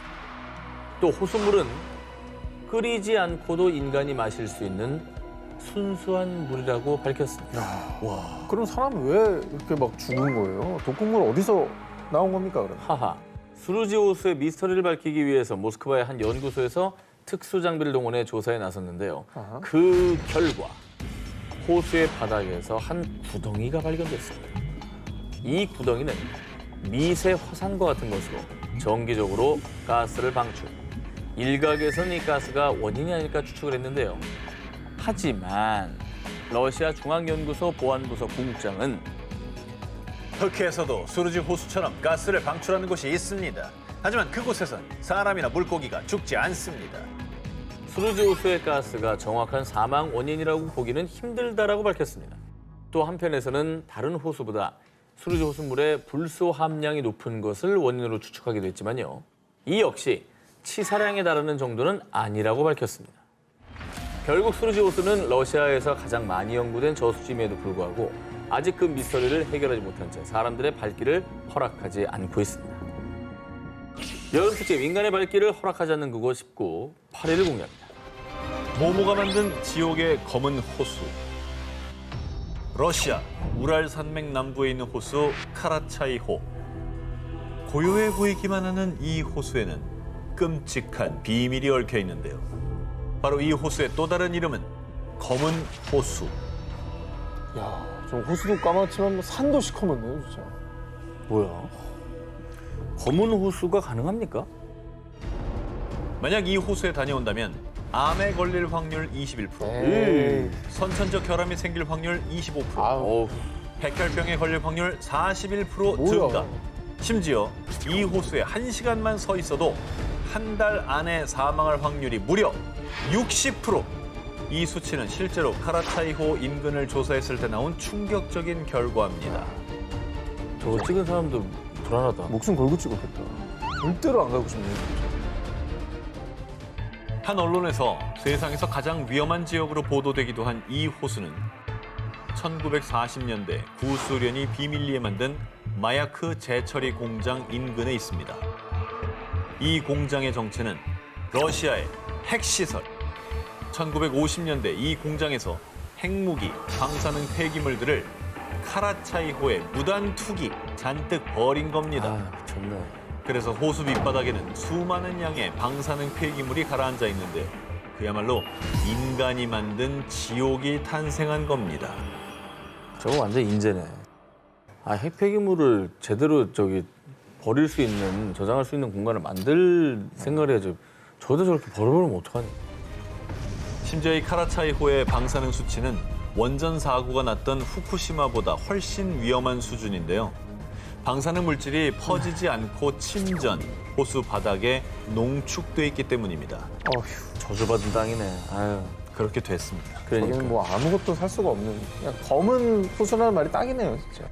또 호수물은 끓이지 않고도 인간이 마실 수 있는 순수한 물이라고 밝혔습니다. 그럼 사람 왜 이렇게 막 죽은 거예요? 독극물 어디서 나온 겁니까, 그럼? 하하. 수루지 호수의 미스터리를 밝히기 위해서 모스크바의 한 연구소에서 특수 장비를 동원해 조사에 나섰는데요. 그 결과 호수의 바닥에서 한 구덩이가 발견됐습니다. 이 구덩이는 미세 화산과 같은 것으로 정기적으로 가스를 방출. 일각에서는 이 가스가 원인이 아닐까 추측을 했는데요. 하지만 러시아 중앙연구소 보안부서 부국장은 터키에서도 수루지 호수처럼 가스를 방출하는 곳이 있습니다. 하지만 그곳에선 사람이나 물고기가 죽지 않습니다. 수루지 호수의 가스가 정확한 사망 원인이라고 보기는 힘들다라고 밝혔습니다. 또 한편에서는 다른 호수보다 수루지 호수물의 불소 함량이 높은 것을 원인으로 추측하기도 했지만요. 이 역시 치사량에 달하는 정도는 아니라고 밝혔습니다. 결국 수루지 호수는 러시아에서 가장 많이 연구된 저수지임에도 불구하고 아직 그 미스터리를 해결하지 못한 채 사람들의 발길을 허락하지 않고 있습니다. 여름 특집 인간의 발길을 허락하지 않는 그곳 19, 8위를 공개합니다. 모모가 만든 지옥의 검은 호수. 러시아 우랄 산맥 남부에 있는 호수 카라차이호. 고요해 보이기만 하는 이 호수에는 끔찍한 비밀이 얽혀 있는데요. 바로 이 호수의 또 다른 이름은 검은 호수. 야, 저 호수도 까맣지만 뭐 산도 시커멓네요, 진짜. 뭐야? 검은 호수가 가능합니까? 만약 이 호수에 다녀온다면 암에 걸릴 확률 21%, 에이. 선천적 결함이 생길 확률 25%, 어우, 백혈병에 걸릴 확률 41% 뭐야. 증가. 심지어 이 호수에 1시간만 서 있어도 한 달 안에 사망할 확률이 무려 60%. 이 수치는 실제로 카라차이호 인근을 조사했을 때 나온 충격적인 결과입니다. 저거 찍은 사람도 불안하다. 목숨 걸고 찍었겠다. 절대로 안 가고 싶네요. 한 언론에서 세상에서 가장 위험한 지역으로 보도되기도 한 이 호수는 1940년대 구소련이 비밀리에 만든 마야크 재처리 공장 인근에 있습니다. 이 공장의 정체는 러시아의 핵시설. 1950년대 이 공장에서 핵무기, 방사능 폐기물들을 카라차이호에 무단 투기 잔뜩 버린 겁니다. 미쳤네. 그래서 호수 밑바닥에는 수많은 양의 방사능 폐기물이 가라앉아 있는데 그야말로 인간이 만든 지옥이 탄생한 겁니다. 저거 완전 인재네. 아, 핵폐기물을 제대로 버릴 수 있는, 저장할 수 있는 공간을 만들 생각을 해야죠. 저도 저렇게 버려버리면 어떡하니? 심지어 이 카라차이호의 방사능 수치는 원전 사고가 났던 후쿠시마보다 훨씬 위험한 수준인데요. 방사능 물질이 퍼지지 않고 침전, 호수 바닥에 농축돼 있기 때문입니다. 어휴, 저주받은 땅이네. 아유, 그렇게 됐습니다. 그러니까. 여기는 뭐 아무것도 살 수가 없는 그냥 검은 호수라는 말이 딱이네요, 진짜.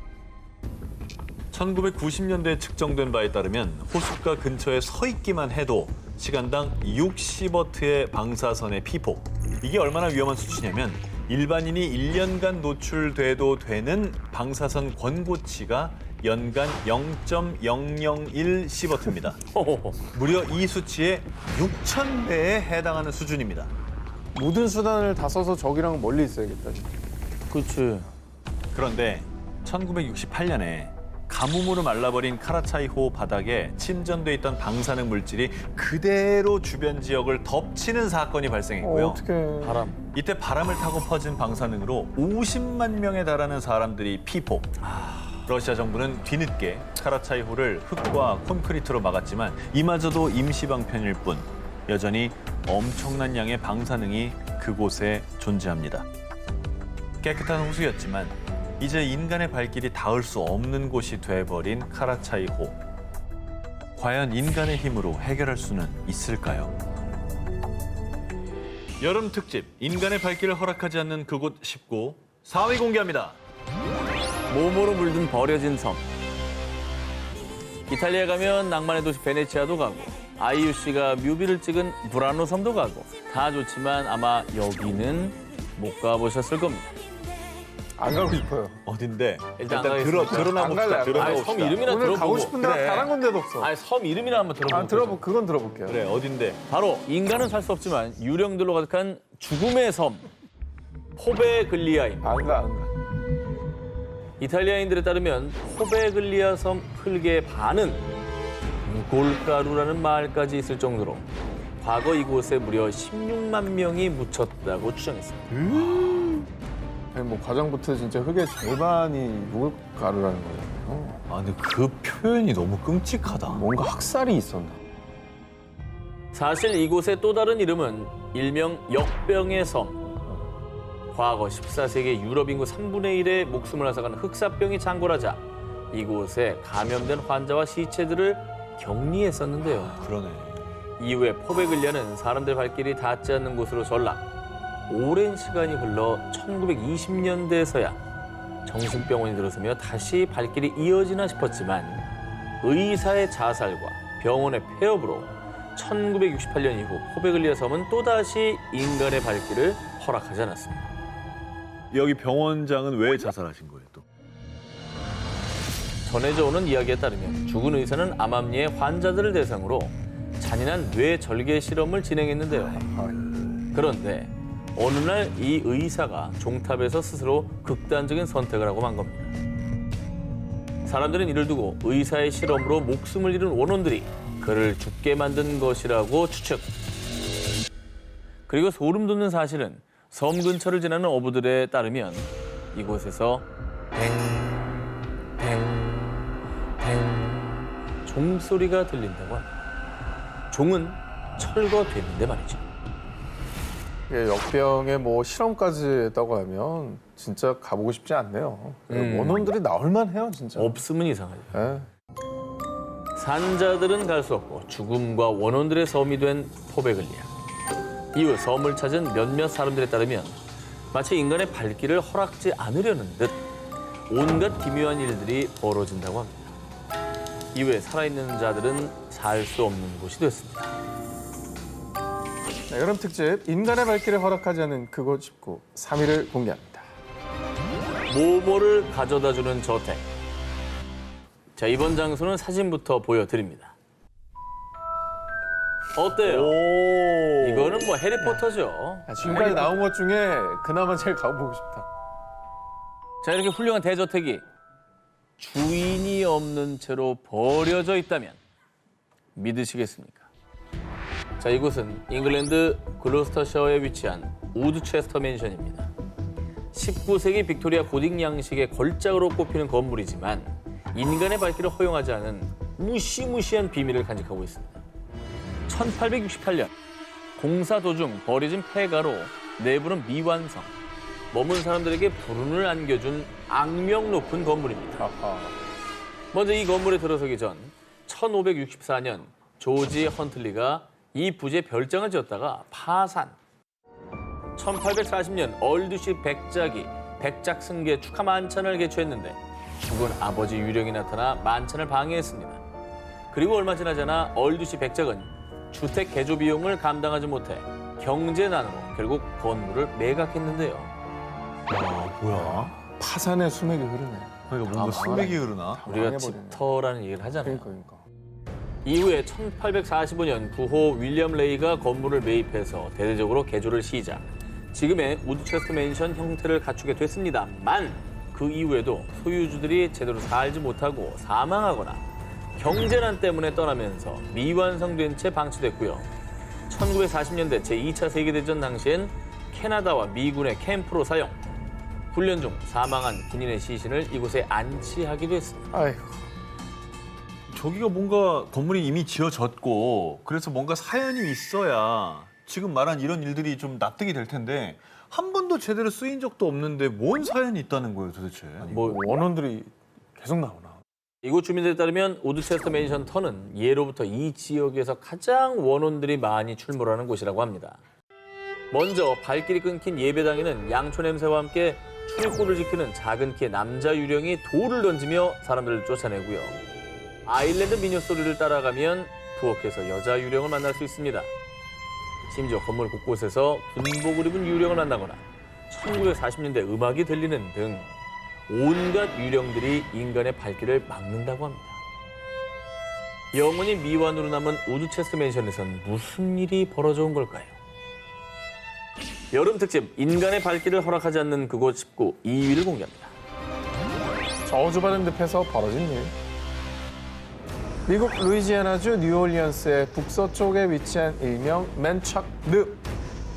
1990년대에 측정된 바에 따르면 호숫가 근처에 서 있기만 해도 시간당 60워트의 방사선의 피폭. 이게 얼마나 위험한 수치냐면 일반인이 1년간 노출돼도 되는 방사선 권고치가 연간 0.001 시버트입니다. 무려 이 수치의 6,000배에 해당하는 수준입니다. 모든 수단을 다 써서 저기랑 멀리 있어야겠다, 진짜. 그렇지. 그런데 1968년에 가뭄으로 말라버린 카라차이호 바닥에 침전돼 있던 방사능 물질이 그대로 주변 지역을 덮치는 사건이 발생했고요. 어떡해. 바람. 이때 바람을 타고 퍼진 방사능으로 50만 명에 달하는 사람들이 피폭. 러시아 정부는 뒤늦게 카라차이호를 흙과 콘크리트로 막았지만 이마저도 임시 방편일 뿐 여전히 엄청난 양의 방사능이 그곳에 존재합니다. 깨끗한 호수였지만 이제 인간의 발길이 닿을 수 없는 곳이 돼버린 카라차이호. 과연 인간의 힘으로 해결할 수는 있을까요? 여름 특집 인간의 발길을 허락하지 않는 그곳 19, 4위 공개합니다. 모모로 물든 버려진 섬. 이탈리아 가면 낭만의 도시 베네치아도 가고 아이유 씨가 뮤비를 찍은 브라노 섬도 가고 다 좋지만 아마 여기는 못 가보셨을 겁니다. 안 가고 싶어요. 어딘데? 일단 드러나 안 갈래, 봅시다. 안 아니, 갈래. 섬 이름이나 오늘 들어보고. 가고 싶은데 그래. 단 한 군데도 없어. 아니, 섬 이름이나 한번 들어보고. 그건 들어볼게요. 그래, 어딘데? 바로 인간은 살 수 없지만 유령들로 가득한 죽음의 섬 포베글리아입니다. 안 가. 이탈리아인들에 따르면 포베글리아 섬 흙의 반은 무골가루라는 말까지 있을 정도로 과거 이곳에 무려 16만 명이 묻혔다고 추정했습니다. 뭐 가장부터 진짜 흙의 절반이 묵을 가루라는 거예요. 아, 근데 그 표현이 너무 끔찍하다. 뭔가 학살이 있었나? 사실 이곳의 또 다른 이름은 일명 역병의 섬. 과거 14세기 유럽 인구 3분의 1의 목숨을 앗아간 흑사병이 창궐하자 이곳에 감염된 환자와 시체들을 격리했었는데요. 그러네. 이후에 포베글리아는 사람들 발길이 닿지 않는 곳으로 전락. 오랜 시간이 흘러 1920년대에서야 정신병원이 들어서며 다시 발길이 이어지나 싶었지만 의사의 자살과 병원의 폐업으로 1968년 이후 포베글리아 섬은 또다시 인간의 발길을 허락하지 않았습니다. 여기 병원장은 왜 자살하신 거예요, 또? 전해져 오는 이야기에 따르면 죽은 의사는 암암리의 환자들을 대상으로 잔인한 뇌 절개 실험을 진행했는데요. 그런데 어느 날 이 의사가 종탑에서 스스로 극단적인 선택을 하고 만 겁니다. 사람들은 이를 두고 의사의 실험으로 목숨을 잃은 원혼들이 그를 죽게 만든 것이라고 추측. 그리고 소름 돋는 사실은 섬 근처를 지나는 어부들에 따르면 이곳에서 댕 종소리가 들린다고 합니다. 종은 철거됐는데 말이죠. 역병에 뭐 실험까지 했다고 하면 진짜 가보고 싶지 않네요. 원혼들이 나올만 해요, 진짜. 없으면 이상하죠. 예. 산자들은 갈 수 없고 죽음과 원혼들의 섬이 된 포베글리아. 이후 섬을 찾은 몇몇 사람들에 따르면 마치 인간의 발길을 허락지 않으려는 듯 온갖 기묘한 일들이 벌어진다고 합니다. 이후에 살아있는 자들은 살 수 없는 곳이 됐습니다. 네, 여름 특집 인간의 발길을 허락하지 않은 그곳 짚고 3위를 공개합니다. 모모를 가져다주는 저택. 자, 이번 장소는 사진부터 보여드립니다. 어때요? 이거는 뭐 해리포터죠. 지금까지 나온 것 중에 그나마 제일 가보고 싶다. 자, 이렇게 훌륭한 대저택이 주인이 없는 채로 버려져 있다면 믿으시겠습니까? 자, 이곳은 잉글랜드 글로스터셔에 위치한 우드체스터 맨션입니다. 19세기 빅토리아 고딕 양식의 걸작으로 꼽히는 건물이지만 인간의 발길을 허용하지 않은 무시무시한 비밀을 간직하고 있습니다. 1868년 공사 도중 버려진 폐가로 내부는 미완성, 머문 사람들에게 불운을 안겨준 악명 높은 건물입니다. 먼저 이 건물에 들어서기 전 1564년 조지 헌틀리가 이 부지에 별장을 지었다가 파산. 1840년 얼두시 백작이 백작승계 축하 만찬을 개최했는데 죽은 아버지 유령이 나타나 만찬을 방해했습니다. 그리고 얼마 지나지 않아 얼두시 백작은 주택 개조 비용을 감당하지 못해 경제난으로 결국 건물을 매각했는데요. 아, 뭐야? 파산의 수맥이 흐르네. 그러니까 뭔가 수맥이 흐르나? 우리가 망해버리네. 집터라는 얘기를 하잖아요. 그러니까. 이후에 1845년 부호 윌리엄 레이가 건물을 매입해서 대대적으로 개조를 시작. 지금의 우드체스터 맨션 형태를 갖추게 됐습니다만 그 이후에도 소유주들이 제대로 살지 못하고 사망하거나 경제난 때문에 떠나면서 미완성된 채 방치됐고요. 1940년대 제2차 세계대전 당시엔 캐나다와 미군의 캠프로 사용. 훈련 중 사망한 군인의 시신을 이곳에 안치하기도 했습니다. 아이고. 저기가 뭔가 건물이 이미 지어졌고 그래서 뭔가 사연이 있어야 지금 말한 이런 일들이 좀 납득이 될 텐데 한 번도 제대로 쓰인 적도 없는데 뭔 사연이 있다는 거예요 도대체? 뭐 원혼들이 계속 나오나. 이곳 주민들에 따르면 우드체스터 맨션 터는 예로부터 이 지역에서 가장 원혼들이 많이 출몰하는 곳이라고 합니다. 먼저 발길이 끊긴 예배당에는 양초 냄새와 함께 출입구를 지키는 작은 키의 남자 유령이 돌을 던지며 사람들을 쫓아내고요. 아일랜드 민요 소리를 따라가면 부엌에서 여자 유령을 만날 수 있습니다. 심지어 건물 곳곳에서 군복을 입은 유령을 만나거나 1940년대 음악이 들리는 등 온갖 유령들이 인간의 발길을 막는다고 합니다. 영원히 미완으로 남은 우드체스 맨션에선 무슨 일이 벌어져 온 걸까요? 여름 특집 인간의 발길을 허락하지 않는 그곳 19 2위를 공개합니다. 저주받은 늪에서 벌어진 일. 미국 루이지애나주 뉴올리언스의 북서쪽에 위치한 일명 맨착 늪.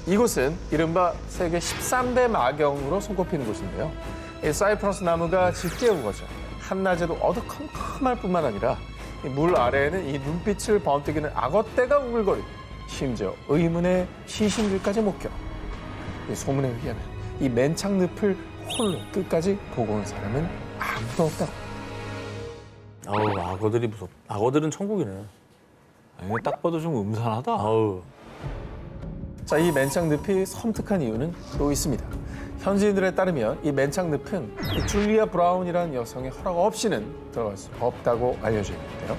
이곳은 이른바 세계 13대 마경으로 손꼽히는 곳인데요. 이 사이프러스 나무가 짙게 우거져 한낮에도 어두컴컴할 뿐만 아니라 이 물 아래에는 이 눈빛을 번뜩이는 악어떼가 우글거리고 심지어 의문의 시신들까지 목격. 이 소문에 의하면 이 맨착 늪을 홀로 끝까지 보고 온 사람은 아무도 없다고. 아우, 악어들이 무섭다. 악어들은 천국이네. 이거 딱 봐도 좀 음산하다. 아우. 자, 이 맨착 늪이 섬뜩한 이유는 또 있습니다. 현지인들에 따르면 이 맨착 늪은 이 줄리아 브라운이라는 여성의 허락 없이는 들어갈 수 없다고 알려져 있는데요.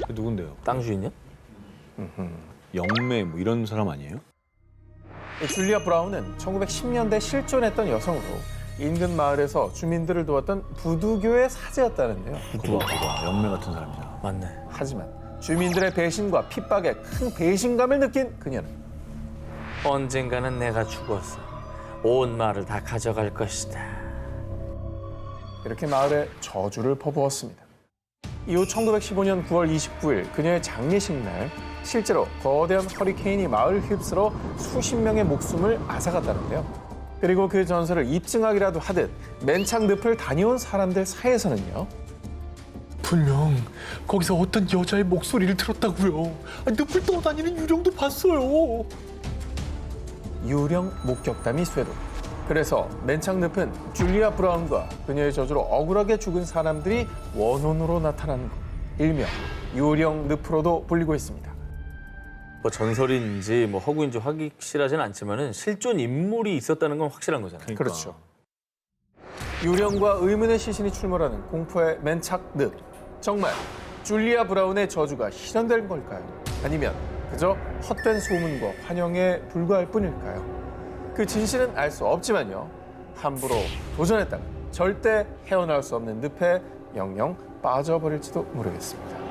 그 누군데요? 땅 주인이야? 영매 뭐 이런 사람 아니에요? 이 줄리아 브라운은 1910년대 실존했던 여성으로 인근 마을에서 주민들을 도왔던 부두교의 사제였다는데요. 그거 영매 같은 사람이잖아. 맞네. 하지만 주민들의 배신과 핍박에 큰 배신감을 느낀 그녀는 언젠가는 내가 죽었어. 온 마을을 다 가져갈 것이다. 이렇게 마을에 저주를 퍼부었습니다. 이후 1915년 9월 29일 그녀의 장례식 날 실제로 거대한 허리케인이 마을을 휩쓸어 수십 명의 목숨을 앗아갔다는데요. 그리고 그 전설을 입증하기라도 하듯 맨착 늪을 다녀온 사람들 사이에서는요. 분명 거기서 어떤 여자의 목소리를 들었다고요. 늪을 떠다니는 유령도 봤어요. 유령 목격담이 쇄도. 그래서 맨착 늪은 줄리아 브라운과 그녀의 저주로 억울하게 죽은 사람들이 원혼으로 나타나는 것. 일명 유령 늪으로도 불리고 있습니다. 뭐 전설인지 뭐 허구인지 확실하진 않지만은 실존 인물이 있었다는 건 확실한 거잖아요. 그렇죠. 유령과 의문의 시신이 출몰하는 공포의 맨착 늪. 정말 줄리아 브라운의 저주가 실현된 걸까요? 아니면 그저 헛된 소문과 환영에 불과할 뿐일까요? 그 진실은 알 수 없지만요. 함부로 도전했다가 절대 헤어나올 수 없는 늪에 영영 빠져버릴지도 모르겠습니다.